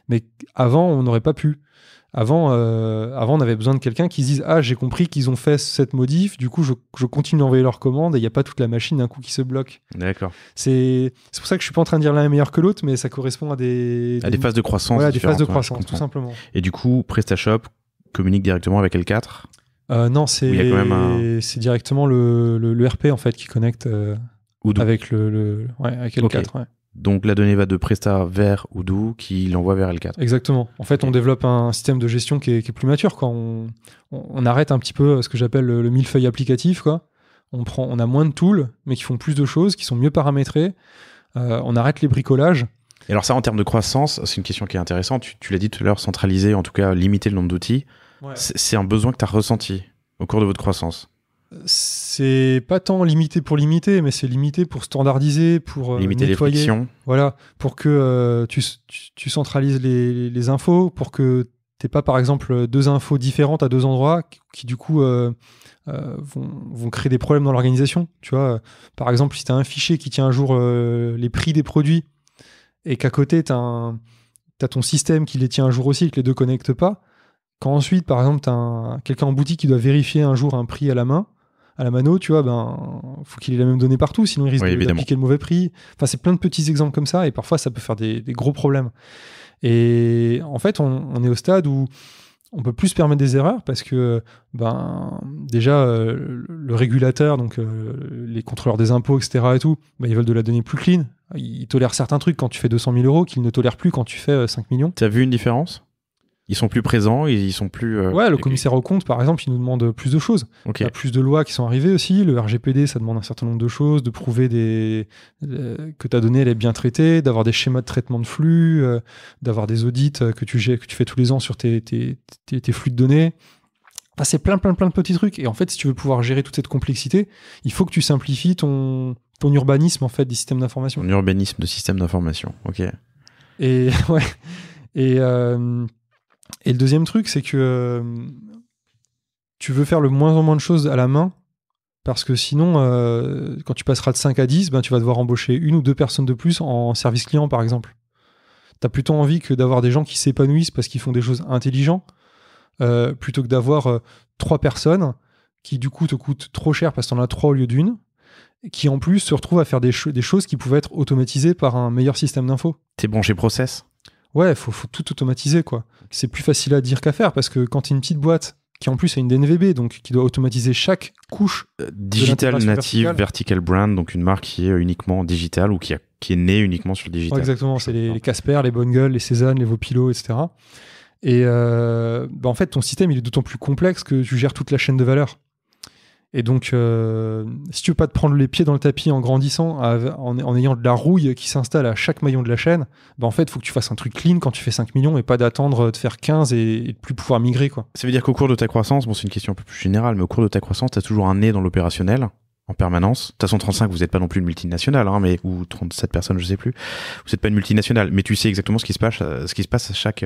Mais avant, on n'aurait pas pu. Avant, on avait besoin de quelqu'un qui se dise « Ah, j'ai compris qu'ils ont fait cette modif, du coup, je continue d'envoyer leur commande et il n'y a pas toute la machine d'un coup qui se bloque. » D'accord. C'est pour ça que je ne suis pas en train de dire l'un est meilleur que l'autre, mais ça correspond à des phases de croissance. Voilà, des phases de croissance, tout simplement. Et du coup, PrestaShop communique directement avec L4 ? Non, c'est directement le RP en fait qui connecte avec avec L4. Okay. Ouais. Donc la donnée va de Presta vers Odoo qui l'envoie vers L4. Exactement. En fait, on développe un système de gestion qui est plus mature. Quoi. On arrête un petit peu ce que j'appelle le millefeuille applicatif. Quoi. On a moins de tools, mais qui font plus de choses, qui sont mieux paramétrés. On arrête les bricolages. Et alors ça, en termes de croissance, c'est une question qui est intéressante. Tu l'as dit tout à l'heure, centraliser, en tout cas limiter le nombre d'outils. Ouais. C'est un besoin que tu as ressenti au cours de votre croissance? C'est pas tant limité pour limiter, mais c'est limité pour standardiser, pour limiter nettoyer. Les frictions. Voilà, pour que tu centralises les infos, pour que t'aies pas par exemple 2 infos différentes à 2 endroits qui du coup vont créer des problèmes dans l'organisation. Tu vois, par exemple, si tu as un fichier qui tient à jour les prix des produits et qu'à côté t'as ton système qui les tient à jour aussi et que les deux connectent pas, quand ensuite par exemple t'as quelqu'un en boutique qui doit vérifier un jour un prix à la mano, tu vois, faut qu'il ait la même donnée partout, sinon il risque d'appliquer le mauvais prix. Enfin, c'est plein de petits exemples comme ça, et parfois ça peut faire des gros problèmes. Et en fait, on est au stade où on peut plus se permettre des erreurs parce que, déjà, le régulateur, donc les contrôleurs des impôts, etc. et tout, ils veulent de la donnée plus clean. Ils tolèrent certains trucs quand tu fais 200 000 € qu'ils ne tolèrent plus quand tu fais 5 millions. Tu as vu une différence ? Ils sont plus présents, ils sont plus... Ouais, le commissaire aux comptes, par exemple, il nous demande plus de choses. Okay. Il y a plus de lois qui sont arrivées aussi. Le RGPD, ça demande un certain nombre de choses, de prouver que ta donnée elle est bien traitée, d'avoir des schémas de traitement de flux, d'avoir des audits que tu fais tous les ans sur tes flux de données. Enfin, c'est plein de petits trucs. Et en fait, si tu veux pouvoir gérer toute cette complexité, il faut que tu simplifies ton urbanisme en fait, des systèmes d'information. Ton urbanisme de systèmes d'information, ok. Et ouais. Et le deuxième truc, c'est que tu veux faire le moins en moins de choses à la main, parce que sinon, quand tu passeras de 5 à 10, tu vas devoir embaucher 1 ou 2 personnes de plus en service client, par exemple. Tu as plutôt envie que d'avoir des gens qui s'épanouissent parce qu'ils font des choses intelligentes, plutôt que d'avoir 3 personnes qui, du coup, te coûtent trop cher parce que tu en as 3 au lieu d'1, qui, en plus, se retrouvent à faire des choses qui pouvaient être automatisées par un meilleur système d'info. T'es branché process ? Ouais, faut tout automatiser, quoi. C'est plus facile à dire qu'à faire, parce que quand tu es une petite boîte qui en plus a une DNVB, donc qui doit automatiser chaque couche Digital Native Vertical Brand, donc une marque qui est uniquement digitale ou qui est née uniquement sur le digital. Ouais, exactement, c'est les Casper, les Bonne Gueule, les Cézanne, les Vopilo, etc. Et en fait, ton système, il est d'autant plus complexe que tu gères toute la chaîne de valeur. Et donc, si tu veux pas te prendre les pieds dans le tapis en grandissant, en ayant de la rouille qui s'installe à chaque maillon de la chaîne, en fait, il faut que tu fasses un truc clean quand tu fais 5 millions et pas d'attendre de faire 15 et de plus pouvoir migrer, quoi. Ça veut dire qu'au cours de ta croissance, c'est une question un peu plus générale, mais au cours de ta croissance, tu as toujours un nez dans l'opérationnel en permanence. De toute façon, 35, vous n'êtes pas non plus une multinationale, ou 37 personnes, je sais plus. Vous n'êtes pas une multinationale, mais tu sais exactement ce qui se passe à chaque...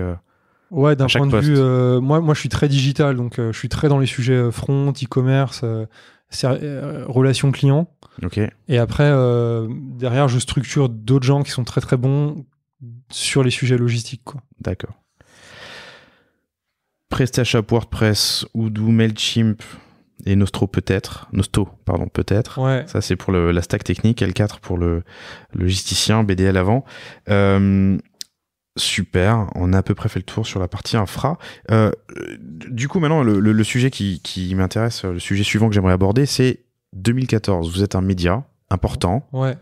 Ouais, d'un point de vue, moi je suis très digital, donc je suis très dans les sujets front, e-commerce, relations clients. Ok. Et après, derrière, je structure d'autres gens qui sont très très bons sur les sujets logistiques, quoi. D'accord. PrestaShop, WordPress, Odoo, Mailchimp et Nosto peut-être. Ouais. Ça c'est pour la stack technique, L4 pour le logisticien, BDL avant. Super, on a à peu près fait le tour sur la partie infra. Du coup, maintenant, le sujet qui m'intéresse, le sujet suivant que j'aimerais aborder, c'est 2014. Vous êtes un média important. Ouais.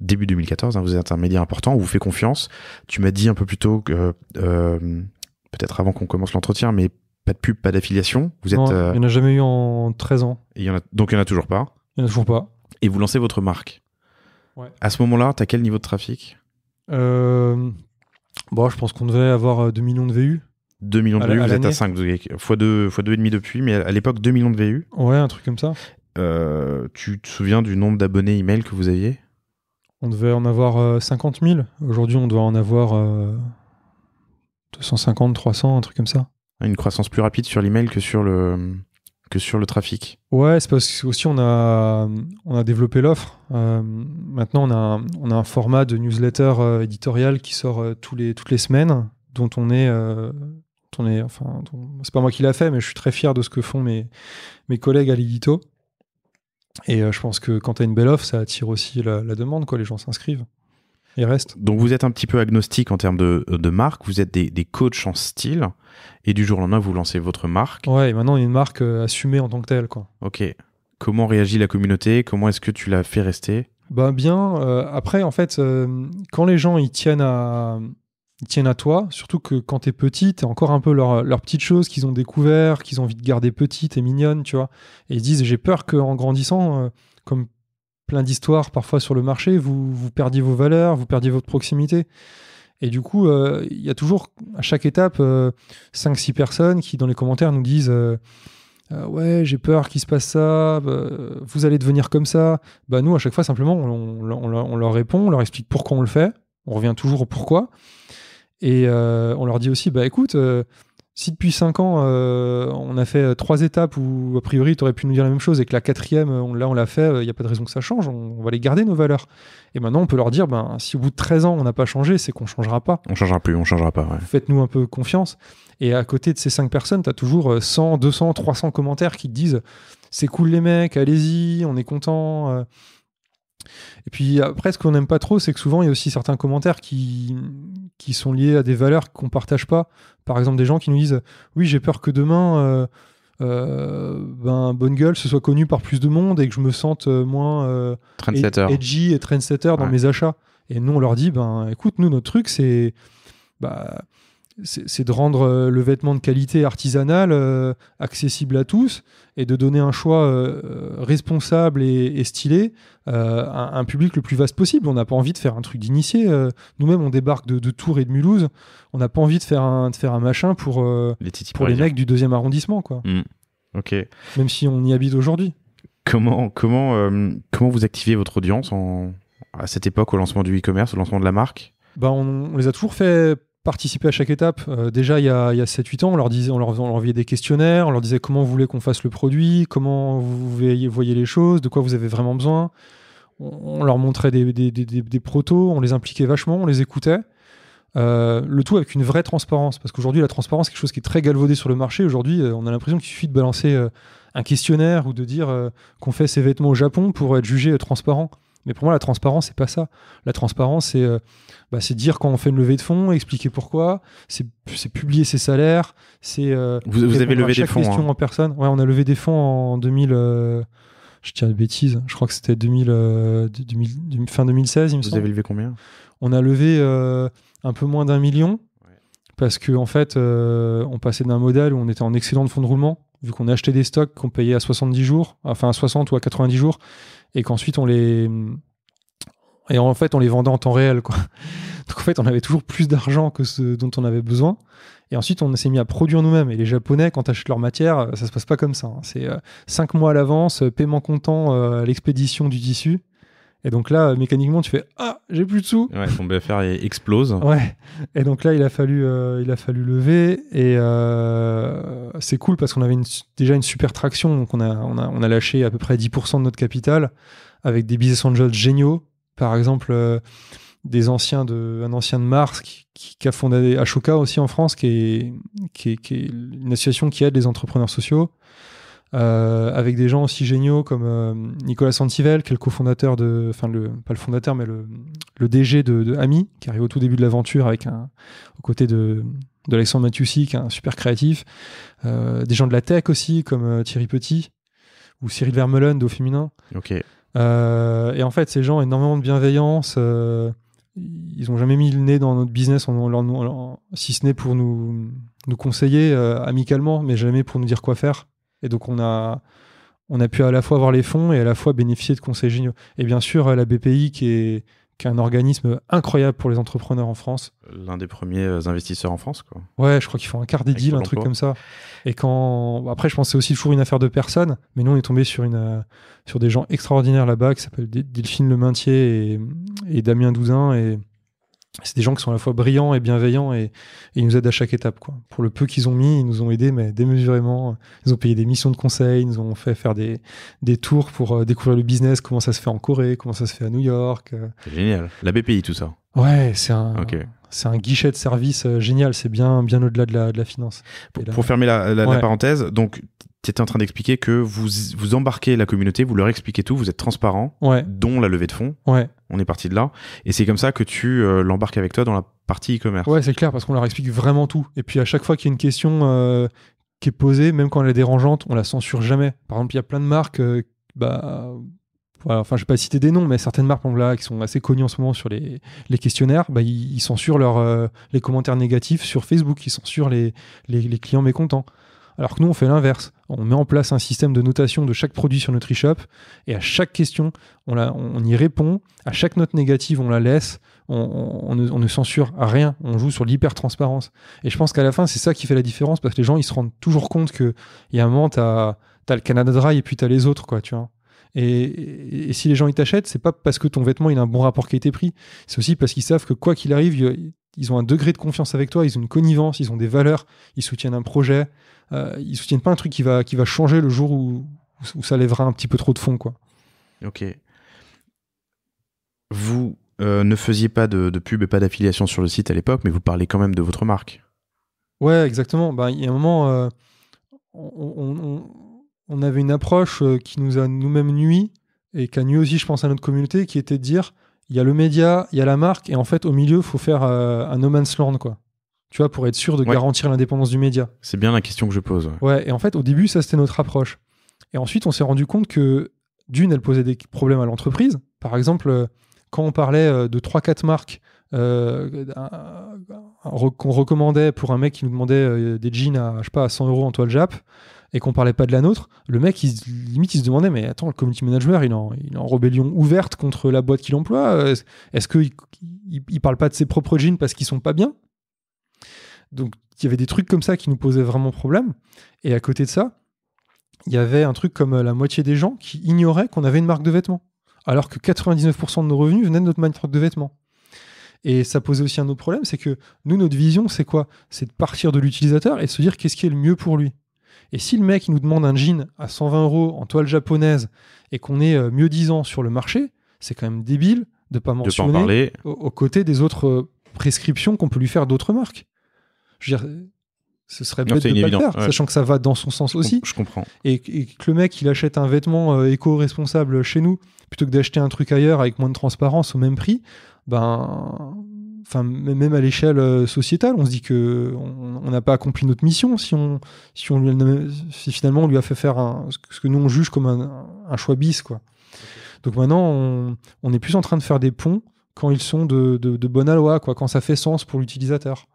Début 2014, vous êtes un média important, on vous fait confiance. Tu m'as dit un peu plus tôt que, peut-être avant qu'on commence l'entretien, mais pas de pub, pas d'affiliation. Non, il n'y en a jamais eu en 13 ans. Donc il n'y en a toujours pas. Il n'y en a toujours pas. Et vous lancez votre marque. Ouais. À ce moment-là, tu as quel niveau de trafic? Je pense qu'on devait avoir 2 millions de VU. 2 millions de À VU, vous êtes l'année. à 5, x2 et demi depuis, mais à l'époque, 2 millions de VU. Ouais, un truc comme ça. Tu te souviens du nombre d'abonnés email que vous aviez? On devait en avoir 50 000. Aujourd'hui, on doit en avoir 250, 300, un truc comme ça. Une croissance plus rapide sur l'email que sur le trafic. Ouais, c'est parce que aussi on a développé l'offre. Maintenant, on a un format de newsletter éditorial qui sort toutes les semaines, dont c'est pas moi qui l'a fait, mais je suis très fier de ce que font mes collègues à l'édito. Et je pense que quand tu as une belle offre, ça attire aussi la demande, quoi. Les gens s'inscrivent et restent. Donc vous êtes un petit peu agnostique en termes de marque, vous êtes des coachs en style, et du jour au lendemain, vous lancez votre marque. Ouais, et maintenant, on est une marque assumée en tant que telle, quoi. Ok. Comment réagit la communauté? Comment est-ce que tu l'as fait rester? Bien. Après, en fait, quand les gens ils tiennent à toi, surtout que quand t'es petit, t'es encore un peu leurs petites choses qu'ils ont découvert, qu'ils ont envie de garder petites et mignonnes, tu vois. Et ils se disent, j'ai peur qu'en grandissant, comme plein d'histoires parfois sur le marché, vous perdiez vos valeurs, vous perdiez votre proximité. Et du coup, il y a toujours, à chaque étape, 5-6 personnes qui, dans les commentaires, nous disent ouais, j'ai peur qu'il se passe ça, vous allez devenir comme ça. Nous, à chaque fois, simplement, on leur répond, on leur explique pourquoi on le fait. On revient toujours au pourquoi. Et on leur dit aussi, écoute, si depuis 5 ans, on a fait 3 étapes où, a priori, tu aurais pu nous dire la même chose et que la 4e, on l'a fait, il n'y a pas de raison que ça change, on va les garder, nos valeurs. Et maintenant, on peut leur dire, si au bout de 13 ans, on n'a pas changé, c'est qu'on ne changera pas. On changera pas. Ouais. Faites-nous un peu confiance. Et à côté de ces 5 personnes, tu as toujours 100, 200, 300 commentaires qui te disent, c'est cool les mecs, allez-y, on est contents. Et puis après, ce qu'on n'aime pas trop, c'est que souvent, il y a aussi certains commentaires qui sont liés à des valeurs qu'on ne partage pas. Par exemple, des gens qui nous disent « Oui, j'ai peur que demain, Bonne Gueule se soit connu par plus de monde et que je me sente moins edgy et trendsetter dans mes achats. » Et nous, on leur dit « Écoute, nous, notre truc, c'est de rendre le vêtement de qualité artisanal accessible à tous et de donner un choix responsable et stylé à un public le plus vaste possible. On n'a pas envie de faire un truc d'initié. Nous-mêmes, on débarque de Tours et de Mulhouse. On n'a pas envie de faire un machin pour les mecs du 2e arrondissement, quoi. Ok. Même si on y habite aujourd'hui. Comment vous activez votre audience à cette époque, au lancement du e-commerce, au lancement de la marque? On les a toujours fait participer à chaque étape. Déjà, il y a 7-8 ans, on leur envoyait des questionnaires, on leur disait comment vous voulez qu'on fasse le produit, comment vous voyez les choses, de quoi vous avez vraiment besoin. On leur montrait des protos, on les impliquait vachement, on les écoutait. Le tout avec une vraie transparence, parce qu'aujourd'hui, la transparence, c'est quelque chose qui est très galvaudé sur le marché. Aujourd'hui, on a l'impression qu'il suffit de balancer un questionnaire ou de dire qu'on fait ses vêtements au Japon pour être jugé transparent. Mais pour moi, la transparence, c'est pas ça. La transparence, c'est dire quand on fait une levée de fonds, expliquer pourquoi, c'est publier ses salaires, c'est vous avez levé des fonds question en personne. Ouais, on a levé des fonds en 2000. Je tiens de bêtises. Je crois que c'était fin 2016, il me semble. Vous avez levé combien? On a levé un peu moins d'1 million parce que en fait, on passait d'un modèle où on était en excédent de fonds de roulement, vu qu'on a acheté des stocks qu'on payait à 70 jours, enfin à 60 ou à 90 jours, et qu'ensuite on les vendait en temps réel, quoi. Donc en fait, on avait toujours plus d'argent que ce dont on avait besoin. Et ensuite, on s'est mis à produire nous-mêmes. Et les Japonais, quand tu achètes leur matière, ça se passe pas comme ça. C'est 5 mois à l'avance, paiement comptant à l'expédition du tissu. Et donc là, mécaniquement, tu fais « Ah, j'ai plus de sous !» Ouais, ton BFR explose. Ouais. Et donc là, il a fallu lever. Et c'est cool parce qu'on avait déjà une super traction. Donc on a lâché à peu près 10% de notre capital avec des business angels géniaux. Par exemple, un ancien de Mars qui a fondé Ashoka aussi en France, qui est une association qui aide les entrepreneurs sociaux. Avec des gens aussi géniaux comme Nicolas Santivel, qui est le cofondateur pas le fondateur, mais le DG de Ami, qui arrive au tout début de l'aventure aux côtés de Alexandre Mathieusi, qui est un super créatif. Des gens de la tech aussi, comme Thierry Petit ou Cyril Vermeulen d'Au Féminin. Ok. Et en fait, ces gens, énormément de bienveillance. Ils n'ont jamais mis le nez dans notre business, si ce n'est pour nous conseiller amicalement, mais jamais pour nous dire quoi faire. Et donc on a on a pu à la fois avoir les fonds et à la fois bénéficier de conseils géniaux. Et bien sûr, la BPI qui est un organisme incroyable pour les entrepreneurs en France. L'un des premiers investisseurs en France, quoi. Ouais, je crois qu'ils font un quart des deals, un truc comme ça. Et après, je pense que c'est aussi toujours une affaire de personnes, mais nous, on est tombé sur des gens extraordinaires là-bas qui s'appellent Delphine Lemaintier et Damien Douzin. Et c'est des gens qui sont à la fois brillants et bienveillants et ils nous aident à chaque étape, quoi. Pour le peu qu'ils ont mis, ils nous ont aidés, mais démesurément. Ils ont payé des missions de conseil, ils nous ont fait faire des tours pour découvrir le business, comment ça se fait en Corée, comment ça se fait à New York. C'est génial. La BPI, tout ça. Ouais, c'est un guichet de service génial. C'est bien au-delà de la finance. Pour fermer la parenthèse, donc tu étais en train d'expliquer que vous embarquez la communauté, vous leur expliquez tout, vous êtes transparent, dont la levée de fonds. Ouais. On est parti de là. Et c'est comme ça que tu l'embarques avec toi dans la partie e-commerce. Ouais, c'est clair, parce qu'on leur explique vraiment tout. Et puis à chaque fois qu'il y a une question qui est posée, même quand elle est dérangeante, on la censure jamais. Par exemple, il y a plein de marques, voilà, enfin, je vais pas citer des noms, mais certaines marques là, qui sont assez connues en ce moment sur les questionnaires, ils censurent les commentaires négatifs sur Facebook, ils censurent les clients mécontents. Alors que nous, on fait l'inverse. On met en place un système de notation de chaque produit sur notre e-shop et à chaque question, on y répond. À chaque note négative, on la laisse. On ne censure rien. On joue sur l'hyper-transparence. Et je pense qu'à la fin, c'est ça qui fait la différence parce que les gens, ils se rendent toujours compte qu'il y a un moment, t'as le Canada Dry et puis t'as les autres, quoi, tu vois. Et si les gens ils t'achètent, c'est pas parce que ton vêtement il a un bon rapport qualité-prix, c'est aussi parce qu'ils savent que quoi qu'il arrive, ils ont un degré de confiance avec toi, ils ont une connivence, ils ont des valeurs, ils soutiennent un projet, ils soutiennent pas un truc qui va changer le jour où ça lèvera un petit peu trop de fond, quoi. Ok. Vous ne faisiez pas de pub et pas d'affiliation sur le site à l'époque, mais vous parlez quand même de votre marque. Ouais, exactement. Il y a un moment, on avait une approche qui nous a nous-mêmes nui et qui a nui aussi, je pense, à notre communauté, qui était de dire il y a le média, il y a la marque, et en fait, au milieu, il faut faire un no man's land, quoi. Tu vois, pour être sûr de garantir l'indépendance du média. C'est bien la question que je pose. Ouais, et en fait, au début, ça, c'était notre approche. Et ensuite, on s'est rendu compte que, d'une, elle posait des problèmes à l'entreprise. Par exemple, quand on parlait de 3-4 marques qu'on recommandait pour un mec qui nous demandait des jeans à 100 € en toile Jap, et qu'on parlait pas de la nôtre, le mec, limite, il se demandait, mais attends, le community manager, il est en rébellion ouverte contre la boîte qu'il emploie. Est-ce qu'il parle pas de ses propres jeans parce qu'ils sont pas bien? Donc, il y avait des trucs comme ça qui nous posaient vraiment problème. Et à côté de ça, il y avait un truc comme la moitié des gens qui ignoraient qu'on avait une marque de vêtements, alors que 99% de nos revenus venaient de notre marque de vêtements. Et ça posait aussi un autre problème, c'est que nous, notre vision, c'est quoi? C'est de partir de l'utilisateur et de se dire qu'est-ce qui est le mieux pour lui. Et si le mec il nous demande un jean à 120 € en toile japonaise et qu'on est mieux disant sur le marché, c'est quand même débile de ne pas mentionner aux côtés des autres prescriptions qu'on peut lui faire d'autres marques. Je veux dire, ce serait bête de ne pas le faire, sachant que ça va dans son sens aussi. Je comprends. Et que le mec il achète un vêtement éco-responsable chez nous plutôt que d'acheter un truc ailleurs avec moins de transparence au même prix, même à l'échelle sociétale, on se dit que on n'a pas accompli notre mission si finalement on lui a fait faire ce que nous on juge comme un choix bis, quoi. Donc maintenant on est plus en train de faire des ponts quand ils sont de bonne aloi, quoi, quand ça fait sens pour l'utilisateur.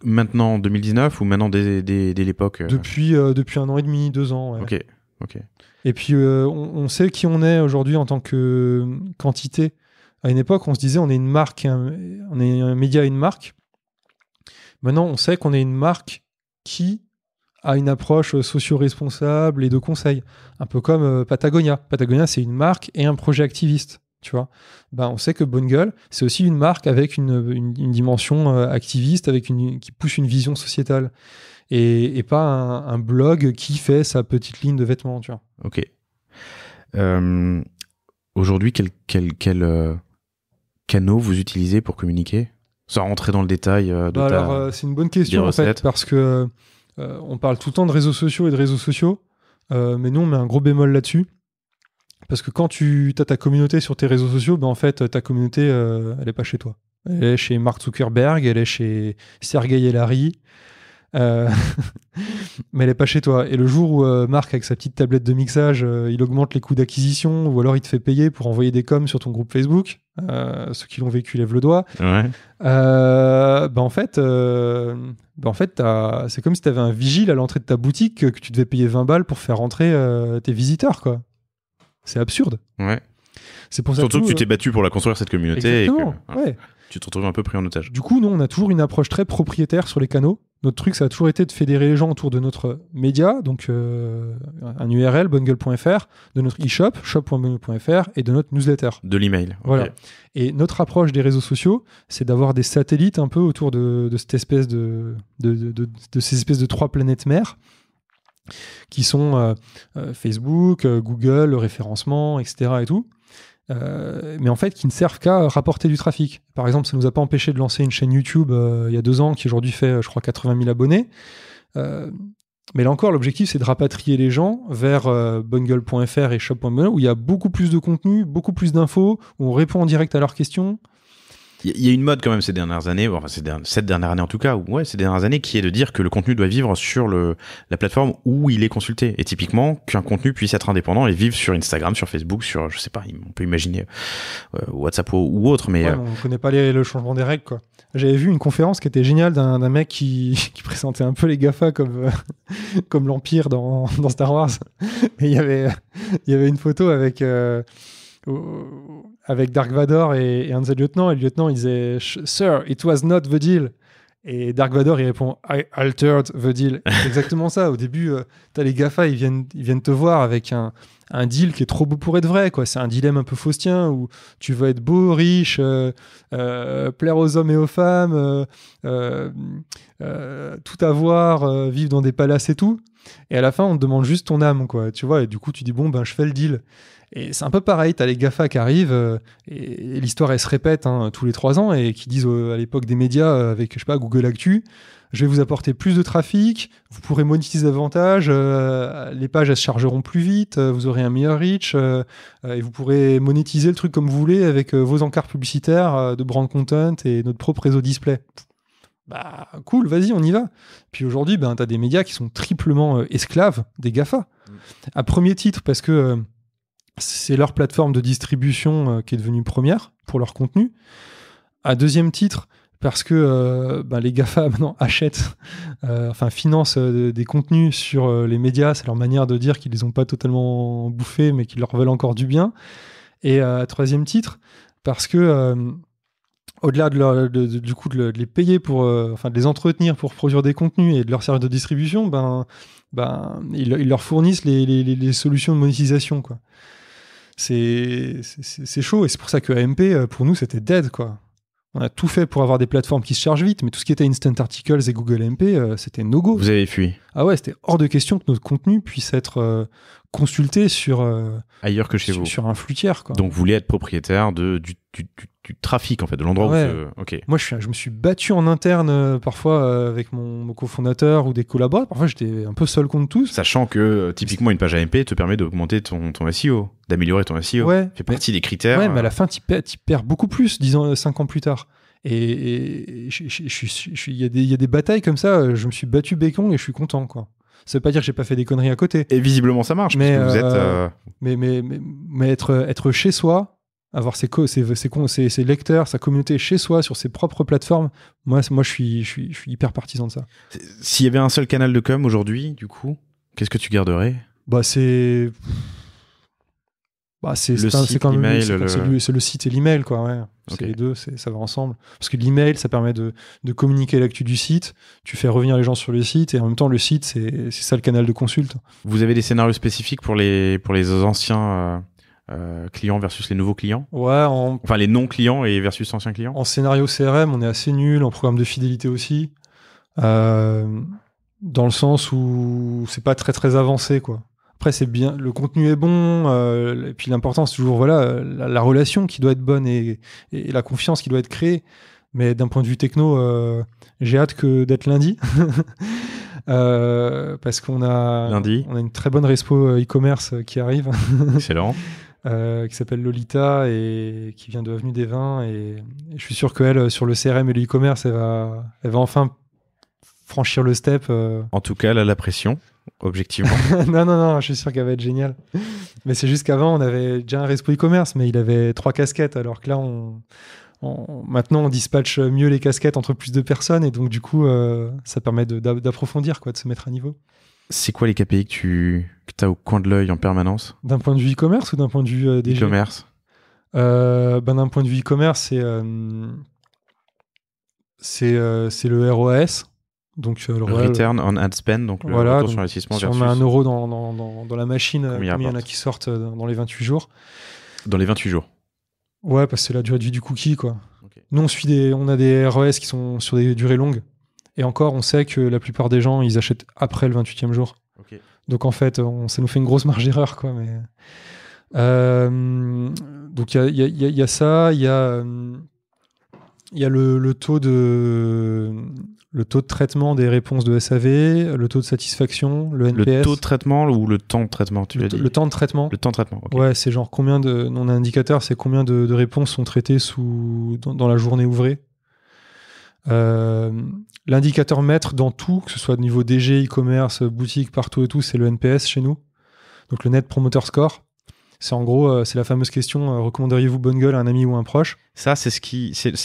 Maintenant 2019 ou maintenant dès l'époque Depuis 1 an et demi, 2 ans. Ouais. Ok. Et puis on sait qui on est aujourd'hui en tant que quantité. À une époque, on se disait on est une marque, on est un média et une marque. Maintenant, on sait qu'on est une marque qui a une approche socio-responsable et de conseil. Un peu comme Patagonia. Patagonia, c'est une marque et un projet activiste. Tu vois, on sait que Bonne Gueule, c'est aussi une marque avec une dimension activiste, qui pousse une vision sociétale. Et pas un blog qui fait sa petite ligne de vêtements. Tu vois. Ok. Aujourd'hui, quel canaux vous utilisez pour communiquer, sans rentrer dans le détail c'est une bonne question en fait, parce que on parle tout le temps de réseaux sociaux et de réseaux sociaux, mais nous on met un gros bémol là-dessus, parce que quand tu as ta communauté sur tes réseaux sociaux, en fait ta communauté elle est pas chez toi, elle est chez Mark Zuckerberg, elle est chez Sergey et Larry, mais elle est pas chez toi. Et le jour où Marc, avec sa petite tablette de mixage, il augmente les coûts d'acquisition, ou alors il te fait payer pour envoyer des coms sur ton groupe Facebook, ceux qui l'ont vécu lèvent le doigt. Ouais. En fait, c'est comme si tu avais un vigile à l'entrée de ta boutique que tu devais payer 20 balles pour faire rentrer tes visiteurs, quoi. C'est absurde. Ouais. C'est pour ça Surtout que tu t'es battu pour la construire, cette communauté. Exactement, et que, ouais. Tu te retrouves un peu pris en otage. Du coup, nous, on a toujours une approche très propriétaire sur les canaux. Notre truc, ça a toujours été de fédérer les gens autour de notre média, donc un URL, bungle.fr, de notre e-shop, shop.bungle.fr, et de notre newsletter. De l'email. Voilà. Okay. Et notre approche des réseaux sociaux, c'est d'avoir des satellites un peu autour de cette espèce de ces espèces de 3 planètes mères, qui sont Facebook, Google, le référencement, etc. et tout. Mais en fait qui ne servent qu'à rapporter du trafic. Par exemple, ça ne nous a pas empêché de lancer une chaîne YouTube il y a 2 ans qui aujourd'hui fait, je crois, 80 000 abonnés. Mais là encore, l'objectif, c'est de rapatrier les gens vers bungle.fr et shop.bungle, où il y a beaucoup plus de contenu, beaucoup plus d'infos, où on répond en direct à leurs questions. Il y a une mode quand même ces dernières années, enfin cette dernière année en tout cas, ces dernières années, qui est de dire que le contenu doit vivre sur la plateforme où il est consulté. Et typiquement, qu'un contenu puisse être indépendant et vivre sur Instagram, sur Facebook, sur, je sais pas, on peut imaginer WhatsApp ou autre, mais... Ouais, on connaît pas le changement des règles, quoi. J'avais vu une conférence qui était géniale d'un mec qui présentait un peu les GAFA comme l'Empire dans Star Wars. Et il y avait une photo avec Dark Vador et un de ses lieutenants, et le lieutenant il disait « Sir, it was not the deal ». Et Dark Vador il répond « I altered the deal ». C'est exactement ça. Au début, t'as les GAFA, ils viennent te voir avec un deal qui est trop beau pour être vrai, quoi. C'est un dilemme un peu faustien où tu veux être beau, riche, plaire aux hommes et aux femmes, tout avoir, vivre dans des palaces et tout. Et à la fin, on te demande juste ton âme, quoi. Tu vois, et du coup, tu dis bon, ben, je fais le deal. Et c'est un peu pareil, t'as les GAFA qui arrivent, et l'histoire, elle se répète tous les 3 ans, et qui disent à l'époque des médias, avec, je sais pas, Google Actu, je vais vous apporter plus de trafic, vous pourrez monétiser davantage, les pages, elles se chargeront plus vite, vous aurez un meilleur reach, et vous pourrez monétiser le truc comme vous voulez avec vos encarts publicitaires de brand content et notre propre réseau display. Bah, cool, vas-y, on y va. Puis aujourd'hui, t'as des médias qui sont triplement esclaves des GAFA. À premier titre, parce que c'est leur plateforme de distribution qui est devenue première pour leur contenu. À deuxième titre, parce que les GAFA maintenant achètent, financent des contenus sur les médias. C'est leur manière de dire qu'ils les ont pas totalement bouffés, mais qu'ils leur veulent encore du bien. Et à troisième titre, parce que au-delà de les payer pour, de les entretenir pour produire des contenus et de leur service de distribution, ils leur fournissent les solutions de monétisation, quoi. C'est chaud, et c'est pour ça que AMP, pour nous, c'était dead, quoi. On a tout fait pour avoir des plateformes qui se chargent vite, mais tout ce qui était Instant Articles et Google MP, c'était no-go. Vous avez fui. Ah ouais, c'était hors de question que notre contenu puisse être consulté sur ailleurs que chez vous, sur un flux tiers, quoi. Donc vous voulez être propriétaire du trafic, en fait, de l'endroit où ok. Moi je me suis battu en interne parfois avec mon cofondateur ou des collaborateurs. Parfois j'étais un peu seul contre tous, sachant que typiquement une page AMP te permet d'augmenter ton SEO, d'améliorer ton SEO. Ouais, fait partie des critères. Ouais, mais à la fin t'y perds beaucoup plus 5 ans plus tard. Et il y a des batailles comme ça, je me suis battu bécon et je suis content, quoi. Ça veut pas dire que j'ai pas fait des conneries à côté. Et visiblement ça marche, mais parce que vous êtes... mais être chez soi, avoir ses lecteurs, sa communauté chez soi, sur ses propres plateformes, moi je suis hyper partisan de ça. S'il y avait un seul canal de com aujourd'hui, du coup, qu'est-ce que tu garderais ? C'est quand même l'email, c'est le site et l'email, quoi. Ouais. C'est Okay. les deux, ça va ensemble. Parce que l'email, ça permet de communiquer l'actu du site. Tu fais revenir les gens sur le site, et en même temps, le site, c'est ça le canal de consulte. Vous avez des scénarios spécifiques pour les anciens clients versus les nouveaux clients ? Ouais. Enfin, les non-clients et versus anciens clients ? En scénario CRM, on est assez nul. En programme de fidélité aussi. Dans le sens où c'est pas très très avancé, quoi. Après, c'est bien, le contenu est bon, et puis l'important, c'est toujours la relation qui doit être bonne et la confiance qui doit être créée. Mais d'un point de vue techno, j'ai hâte d'être lundi. Parce qu'on a une très bonne respo e-commerce qui arrive. Excellent. Qui s'appelle Lolita et qui vient de Avenue des Vins. Et je suis sûr qu'elle, sur le CRM et le e-commerce, elle va enfin franchir le step. En tout cas, là, la pression, objectivement. Non, je suis sûr qu'elle va être géniale. Mais c'est juste qu'avant, on avait déjà un Respo e-commerce, mais il avait 3 casquettes, alors que là, maintenant, on dispatche mieux les casquettes entre plus de personnes, et donc du coup, ça permet d'approfondir, quoi, de se mettre à niveau. C'est quoi les KPI que tu as au coin de l'œil en permanence? D'un point de vue e-commerce ou d'un point de vue DG? E-commerce. D'un point de vue e-commerce, c'est le ROAS. Donc, le Return on ad spend, donc le retour sur investissement si versus... on met 1 euro dans la machine, combien il y en a qui sortent dans les 28 jours? Dans les 28 jours. Ouais, parce que c'est la durée de vie du cookie, quoi. Okay. Nous, on a des ROAS qui sont sur des durées longues. Et encore, on sait que la plupart des gens, ils achètent après le 28e jour. Okay. Donc, en fait, ça nous fait une grosse marge d'erreur, quoi. Mais... donc, il y a ça. Il y a le taux de traitement des réponses de SAV, le taux de satisfaction, le NPS. Le taux de traitement ou le temps de traitement, tu l'as dit? Le temps de traitement. Le temps de traitement, ok. Ouais, c'est genre combien on a un indicateur, c'est combien de réponses sont traitées dans la journée ouvrée. L'indicateur maître dans tout, que ce soit au niveau DG, e-commerce, boutique, partout et tout, c'est le NPS chez nous. Donc le Net Promoter Score. C'est en gros, c'est la fameuse question, recommanderiez-vous Bonne Gueule à un ami ou un proche? Ça, c'est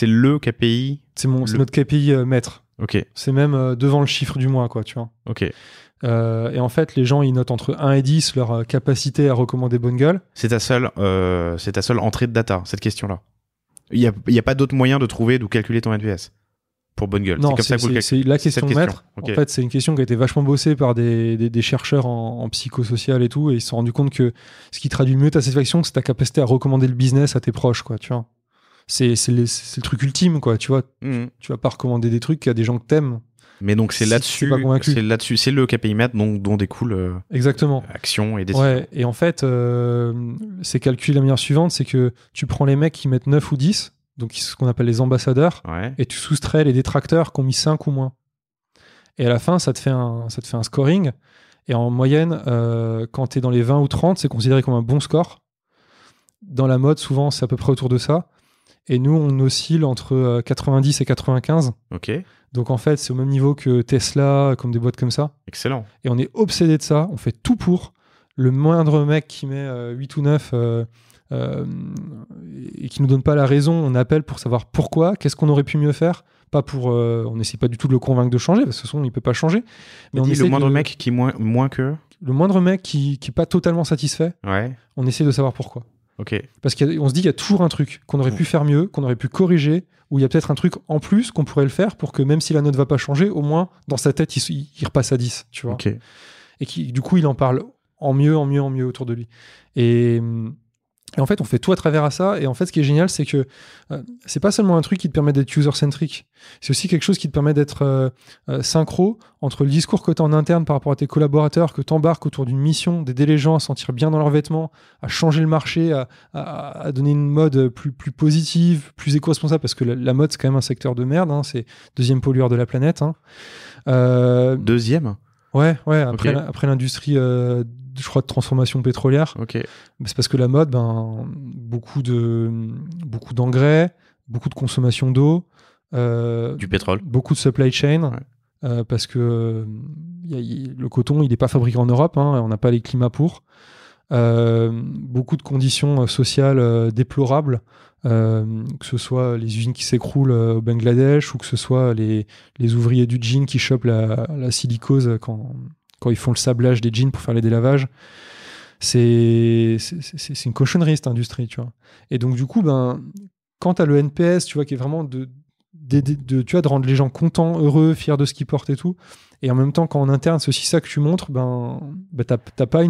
le KPI. C'est notre KPI maître. Ok. C'est même devant le chiffre du mois, quoi, tu vois. Ok. Et en fait, les gens, ils notent entre 1 et 10 leur capacité à recommander Bonne Gueule. C'est ta seule entrée de data, cette question-là. Il y a pas d'autre moyen de trouver, de calculer ton NPS pour Bonne Gueule. Non, c'est la question maître. Okay. En fait, c'est une question qui a été vachement bossée par des chercheurs en psychosocial et tout, et ils se sont rendus compte que ce qui traduit mieux ta satisfaction, c'est ta capacité à recommander le business à tes proches, quoi, tu vois. C'est le truc ultime, quoi, tu vois. Tu vas pas recommander des trucs à des gens que t'aimes. Mais donc c'est là-dessus, c'est le KPI maître dont découle exactement action et décision. Ouais, et en fait, c'est calculé de la manière suivante, c'est que tu prends les mecs qui mettent 9 ou 10, donc ce qu'on appelle les ambassadeurs, ouais. Et tu soustrais les détracteurs qui ont mis 5 ou moins. Et à la fin, ça te fait un scoring. Et en moyenne, quand tu es dans les 20 ou 30, c'est considéré comme un bon score. Dans la mode, souvent, c'est à peu près autour de ça. Et nous, on oscille entre 90 et 95. Ok. Donc en fait, c'est au même niveau que Tesla, comme des boîtes comme ça. Excellent. Et on est obsédé de ça. On fait tout pour. Le moindre mec qui met 8 ou 9 et qui nous donne pas la raison, on appelle pour savoir pourquoi, qu'est-ce qu'on aurait pu mieux faire. Pas pour, on n'essaie pas du tout de le convaincre de changer, parce que de toute façon, il peut pas changer. Mais on le moindre mec qui moins que... Le moindre mec qui est pas totalement satisfait, ouais. On essaie de savoir pourquoi. Ok. Parce qu'on se dit qu'il y a toujours un truc qu'on aurait pu faire mieux, qu'on aurait pu corriger, ou il y a peut-être un truc en plus qu'on pourrait le faire pour que même si la note va pas changer, au moins dans sa tête il repasse à 10, tu vois. Okay. Et du coup il en parle en mieux autour de lui. Et en fait on fait tout à travers à ça. Et en fait ce qui est génial, c'est que c'est pas seulement un truc qui te permet d'être user-centric, c'est aussi quelque chose qui te permet d'être synchro entre le discours que tu as en interne par rapport à tes collaborateurs, que tu embarques autour d'une mission, d'aider les gens à se sentir bien dans leurs vêtements, à changer le marché, à donner une mode plus positive, plus éco-responsable, parce que la mode c'est quand même un secteur de merde, hein, c'est deuxième pollueur de la planète. Hein. Deuxième ? Ouais, après l'industrie, je crois, de transformation pétrolière. Okay. C'est parce que la mode, beaucoup d'engrais, beaucoup de consommation d'eau, du pétrole, beaucoup de supply chain, ouais. Parce que le coton, il n'est pas fabriqué en Europe, hein, on n'a pas les climats pour. Beaucoup de conditions sociales déplorables, que ce soit les usines qui s'écroulent au Bangladesh ou que ce soit les ouvriers du jean qui chopent la silicose quand ils font le sablage des jeans pour faire les délavages. C'est une cochonnerie cette industrie, tu vois. Et donc du coup, quand tu as le NPS, tu vois, qui est vraiment de rendre les gens contents, heureux, fiers de ce qu'ils portent et tout, et en même temps quand en interne c'est aussi ça que tu montres, t'as pas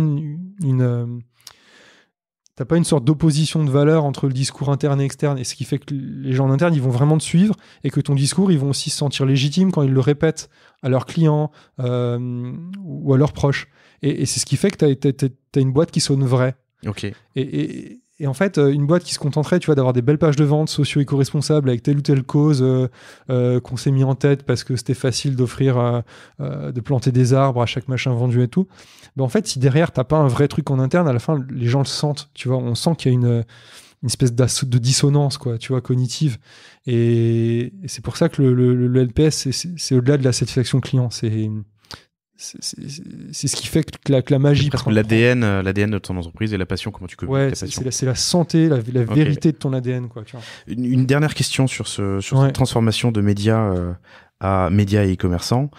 t'as pas une sorte d'opposition de valeur entre le discours interne et externe, et ce qui fait que les gens en interne ils vont vraiment te suivre, et que ton discours ils vont aussi se sentir légitimes quand ils le répètent à leurs clients ou à leurs proches, et c'est ce qui fait que t'as une boîte qui sonne vraie. Ok. Et en fait, une boîte qui se contenterait, tu vois, d'avoir des belles pages de vente socio-éco-responsables avec telle ou telle cause qu'on s'est mis en tête parce que c'était facile d'offrir, de planter des arbres à chaque machin vendu et tout. En fait, si derrière, t'as pas un vrai truc en interne, à la fin, les gens le sentent. Tu vois, on sent qu'il y a espèce de dissonance, quoi, tu vois, cognitive. Et c'est pour ça que le NPS, c'est au-delà de la satisfaction client. C'est ce qui fait que la magie. C'est presque l'ADN de ton entreprise et la passion, comment tu communiques ta passion. C'est la santé, la vérité de ton ADN, quoi. Tu vois. Une dernière question sur cette transformation de médias à médias et e-commerçants.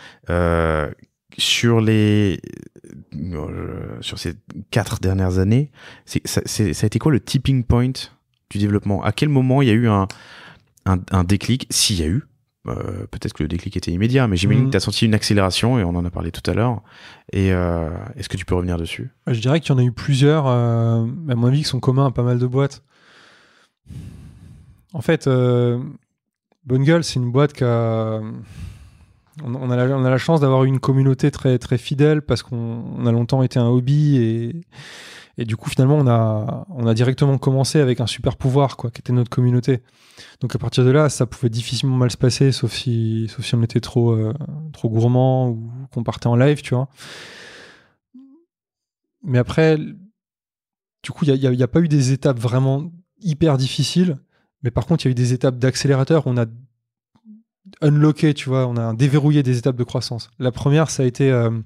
Sur ces 4 dernières années, ça a été quoi le tipping point du développement? À quel moment il y a eu un déclic, s'il y a eu? Peut-être que le déclic était immédiat, mais j'imagine que tu as senti une accélération, et on en a parlé tout à l'heure. Et est-ce que tu peux revenir dessus? Je dirais qu'il y en a eu plusieurs, à mon avis, qui sont communs à pas mal de boîtes. En fait, Bonne Gueule, c'est une boîte qui a... On a la chance d'avoir une communauté très, très fidèle parce qu'on a longtemps été un hobby et du coup, finalement, on a directement commencé avec un super pouvoir, quoi, qui était notre communauté. Donc, à partir de là, ça pouvait difficilement mal se passer, sauf si on était trop gourmand ou qu'on partait en live, tu vois. Mais après, du coup, il n'y a pas eu des étapes vraiment hyper difficiles, mais par contre, il y a eu des étapes d'accélérateur où on a unlocké, tu vois, on a déverrouillé des étapes de croissance. La première, ça a été de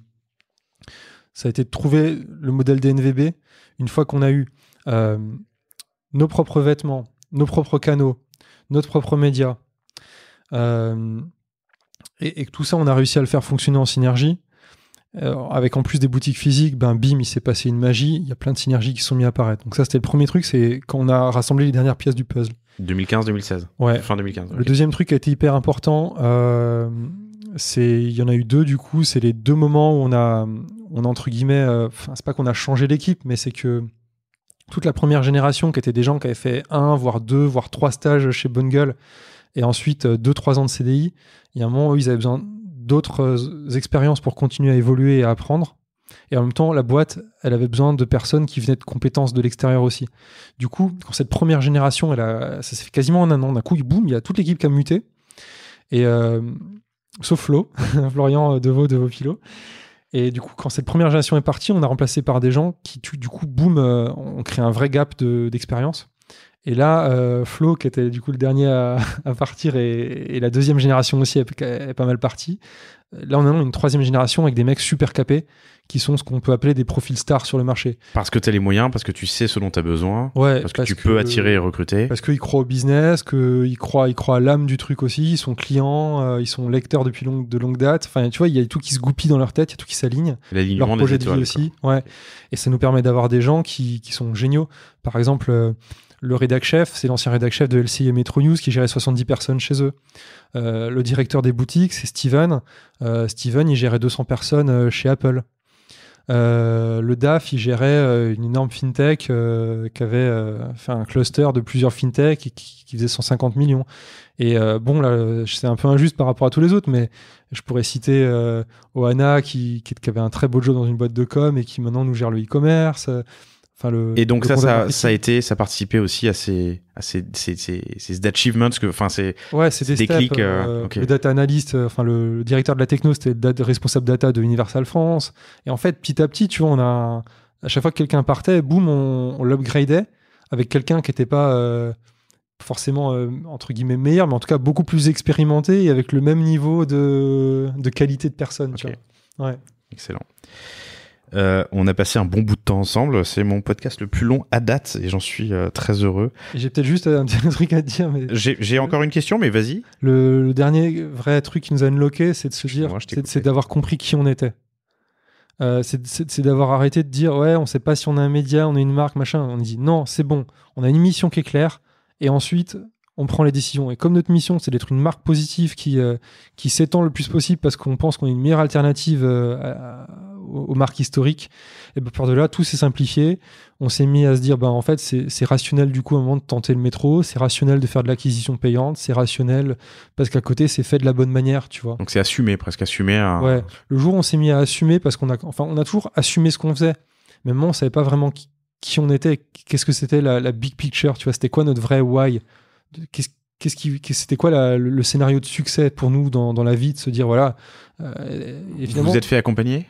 trouver le modèle DNVB. Une fois qu'on a eu nos propres vêtements, nos propres canaux, notre propre média, et que tout ça, on a réussi à le faire fonctionner en synergie. Avec en plus des boutiques physiques, bim, il s'est passé une magie. Il y a plein de synergies qui sont mises à apparaître. Donc ça, c'était le premier truc, c'est quand on a rassemblé les dernières pièces du puzzle. 2015-2016. Ouais. Fin 2015. Le deuxième truc qui a été hyper important, il y en a eu 2 du coup. C'est les 2 moments où on a entre guillemets, c'est pas qu'on a changé l'équipe, mais c'est que toute la première génération, qui étaient des gens qui avaient fait 1, voire 2, voire 3 stages chez Bonne Gueule, et ensuite 2-3 ans de CDI, il y a un moment où ils avaient besoin d'autres expériences pour continuer à évoluer et à apprendre. Et en même temps, la boîte, elle avait besoin de personnes qui venaient de compétences de l'extérieur aussi. Du coup, quand cette première génération, ça s'est fait quasiment en un an. D'un coup, boum, il y a toute l'équipe qui a muté. Et sauf Flo, Florian Deveau Philo. Et du coup, quand cette première génération est partie, on a remplacé par des gens qui, du coup, boum, on crée un vrai gap d'expérience. Et là, Flo, qui était du coup le dernier à partir, et la deuxième génération aussi est pas mal partie. Là, on a une 3e génération avec des mecs super capés qui sont ce qu'on peut appeler des profils stars sur le marché. Parce que tu as les moyens, parce que tu sais ce dont tu as besoin, ouais, parce que tu peux attirer et recruter. Parce qu'ils croient au business, qu'ils croient à l'âme du truc aussi, ils sont clients, ils sont lecteurs depuis de longue date. Enfin, tu vois, il y a tout qui se goupille dans leur tête, il y a tout qui s'aligne. L'alignement leur projet des de vie aussi. Ouais. Et ça nous permet d'avoir des gens qui sont géniaux. Par exemple, le rédac chef, c'est l'ancien rédac chef de LCI et Metro News qui gérait 70 personnes chez eux. Le directeur des boutiques, c'est Steven. Steven, il gérait 200 personnes chez Apple. Le DAF, il gérait une énorme fintech qui avait fait un cluster de plusieurs fintech et qui faisait 150 millions. Et bon, là, c'est un peu injuste par rapport à tous les autres, mais je pourrais citer Oana qui avait un très beau job dans une boîte de com et qui maintenant nous gère le e-commerce. Et donc ça a participé aussi à ces achievements, c'est des déclics. Le data analyst, le directeur de la techno, c'était le responsable data de Universal France. Et en fait, petit à petit, tu vois, à chaque fois que quelqu'un partait, boum, on l'upgradait avec quelqu'un qui n'était pas forcément entre guillemets meilleur, mais en tout cas beaucoup plus expérimenté et avec le même niveau de qualité de personne. Okay. Tu vois. Ouais. Excellent. On a passé un bon bout de temps ensemble. C'est mon podcast le plus long à date et j'en suis très heureux. Et j'ai peut-être juste un petit truc à te dire. Mais... J'ai encore une question, mais vas-y. Le dernier vrai truc qui nous a unlocké, c'est de se dire, c'est d'avoir compris qui on était. C'est d'avoir arrêté de dire ouais, on sait pas si on a un média, on a une marque, machin. On dit non, c'est bon. On a une mission qui est claire et ensuite on prend les décisions. Et comme notre mission, c'est d'être une marque positive qui s'étend le plus possible parce qu'on pense qu'on est une meilleure alternative aux marques historiques, et par de là, tout s'est simplifié. On s'est mis à se dire, en fait, c'est rationnel du coup à un moment de tenter le métro, c'est rationnel de faire de l'acquisition payante, c'est rationnel parce qu'à côté, c'est fait de la bonne manière, tu vois. Donc c'est assumé, presque assumé. Ouais. Le jour où on s'est mis à assumer, parce on a toujours assumé ce qu'on faisait, mais même on savait pas vraiment qui on était, qu'est-ce que c'était la big picture, tu vois, c'était quoi notre vrai why, c'était quoi le scénario de succès pour nous dans la vie, de se dire voilà. Vous vous êtes fait accompagner ?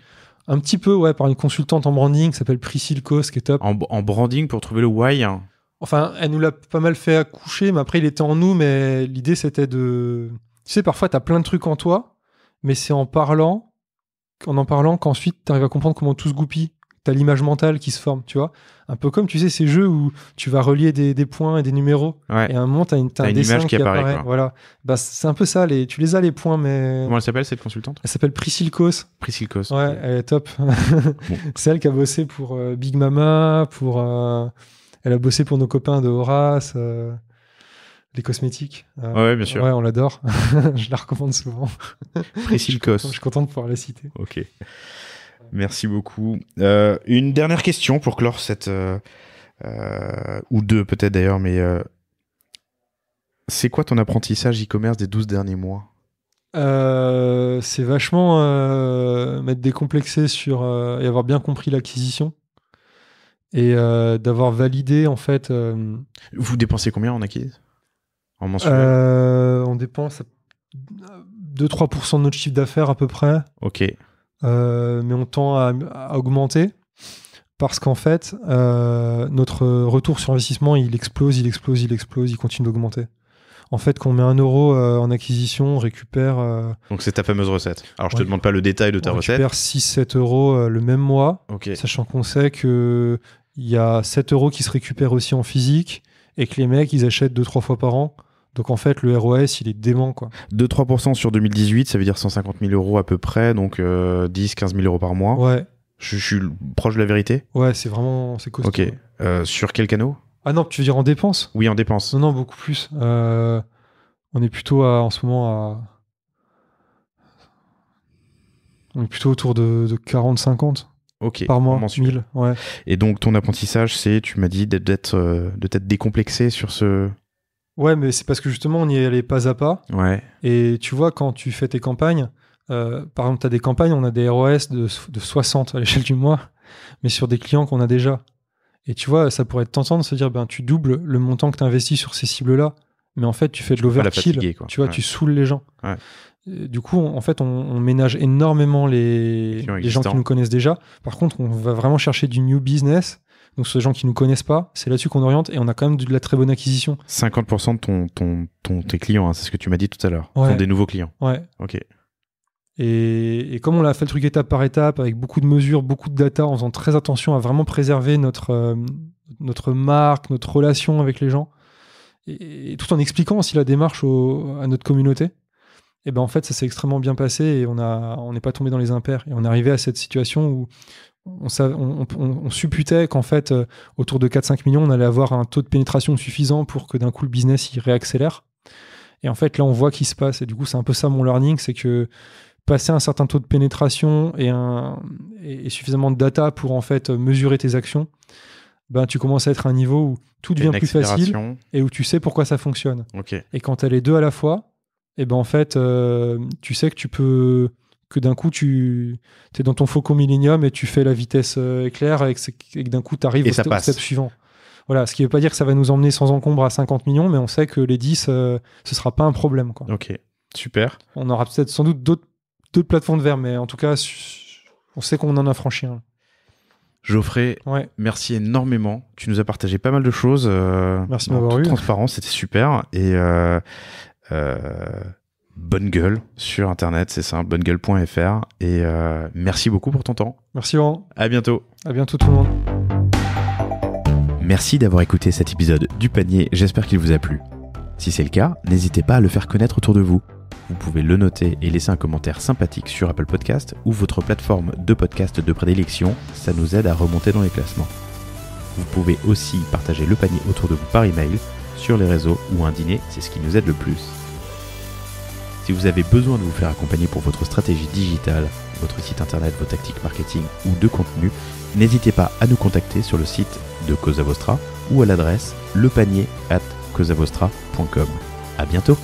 Un petit peu, ouais, par une consultante en branding qui s'appelle Priscille Cos, qui est top. En branding pour trouver le why, hein. Enfin, elle nous l'a pas mal fait accoucher, mais après, il était en nous, mais l'idée, c'était de... Tu sais, parfois, t'as plein de trucs en toi, mais c'est en en parlant qu'ensuite, t'arrives à comprendre comment tout se goupille. T'as l'image mentale qui se forme, tu vois. Un peu comme, tu sais, ces jeux où tu vas relier des points et des numéros. Ouais. Et à un moment, t'as un dessin image qui apparaît. Quoi. Voilà. Bah, c'est un peu ça. Tu les as, les points, mais... Comment elle s'appelle, cette consultante? Elle s'appelle Priscille Kos. Priscille Kos. Ouais, elle est top. Bon. C'est elle qui a bossé pour Big Mama, elle a bossé pour nos copains de Horace, les cosmétiques. Ouais, bien sûr. Ouais, on l'adore. Je la recommande souvent. Priscille Kos. Je suis content de pouvoir la citer. Ok. Merci beaucoup. Une dernière question pour clore cette... ou deux peut-être d'ailleurs, mais... c'est quoi ton apprentissage e-commerce des 12 derniers mois? C'est vachement m'être décomplexé sur et avoir bien compris l'acquisition et d'avoir validé en fait. Vous dépensez combien en acquise? En mensuel? On dépense 2-3% de notre chiffre d'affaires à peu près. Ok. Mais on tend à augmenter parce qu'en fait, notre retour sur investissement, il explose, il continue d'augmenter. En fait, quand on met 1 euro en acquisition, on récupère... Donc c'est ta fameuse recette. Alors je te demande pas le détail de ta recette. On récupère 6-7 euros le même mois, sachant qu'on sait qu'il y a 7 euros qui se récupèrent aussi en physique et que les mecs, ils achètent 2-3 fois par an. Donc en fait, le ROS, il est dément, quoi. 2-3% sur 2018, ça veut dire 150 000 euros à peu près, donc 10-15 000 euros par mois. Ouais. Je suis proche de la vérité? Ouais, c'est costaud. Ok. Sur quel canal? Ah non, tu veux dire en dépenses? Oui, en dépenses. Non, beaucoup plus. On est plutôt en ce moment on est plutôt autour de 40-50 par mois, 1000. Ouais. Et donc ton apprentissage, c'est, tu m'as dit, de t'être décomplexé sur ce... Ouais, mais c'est parce que justement, on y allait pas à pas. Ouais. Et tu vois, quand tu fais tes campagnes, par exemple, tu as des campagnes, on a des ROS de 60 à l'échelle du mois, mais sur des clients qu'on a déjà. Et tu vois, ça pourrait être tentant de se dire, tu doubles le montant que tu investis sur ces cibles-là, mais en fait, tu fais de l'overkill. Tu vois, tu saoules les gens. Ouais. Du coup, en fait, on ménage énormément les gens qui nous connaissent déjà. Par contre, on va vraiment chercher du new business. Donc, sur les gens qui nous connaissent pas, c'est là-dessus qu'on oriente et on a quand même de la très bonne acquisition. 50% de tes clients, hein, c'est ce que tu m'as dit tout à l'heure, sont des nouveaux clients. Ouais. Ok. Et comme on l'a fait le truc étape par étape, avec beaucoup de mesures, beaucoup de data, en faisant très attention à vraiment préserver notre marque, notre relation avec les gens, et tout en expliquant aussi la démarche à notre communauté, et ben en fait, ça s'est extrêmement bien passé et on n'est pas tombé dans les impairs. Et on est arrivé à cette situation où on supputait qu'en fait, autour de 4-5 millions, on allait avoir un taux de pénétration suffisant pour que d'un coup, le business, il réaccélère. Et en fait, là, on voit qu'il se passe. Et du coup, c'est un peu ça mon learning, c'est que passer un certain taux de pénétration et suffisamment de data pour en fait mesurer tes actions, tu commences à être à un niveau où tout devient plus facile et où tu sais pourquoi ça fonctionne. Okay. Et quand tu as les deux à la fois, et en fait, tu sais que d'un coup, tu es dans ton Faucon Millenium et tu fais la vitesse éclair et que d'un coup, tu arrives au step suivant. Voilà, ce qui ne veut pas dire que ça va nous emmener sans encombre à 50 millions, mais on sait que les 10, ce ne sera pas un problème, quoi. Ok, super. On aura peut-être sans doute d'autres plateformes de verre, mais en tout cas, on sait qu'on en a franchi un. Geoffrey, merci énormément. Tu nous as partagé pas mal de choses. Merci de m'avoir eu. Transparence, c'était super. Et bonne gueule sur Internet, c'est ça, bonnegueule.fr. Et merci beaucoup pour ton temps. Merci Laurent. À bientôt. À bientôt tout le monde. Merci d'avoir écouté cet épisode du panier, j'espère qu'il vous a plu. Si c'est le cas, n'hésitez pas à le faire connaître autour de vous. Vous pouvez le noter et laisser un commentaire sympathique sur Apple Podcast ou votre plateforme de podcast de prédilection, ça nous aide à remonter dans les classements. Vous pouvez aussi partager le panier autour de vous par email, sur les réseaux ou un dîner, c'est ce qui nous aide le plus. Si vous avez besoin de vous faire accompagner pour votre stratégie digitale, votre site internet, vos tactiques marketing ou de contenu, n'hésitez pas à nous contacter sur le site de Cosa Vostra ou à l'adresse lepanier@cosavostra.com. À bientôt.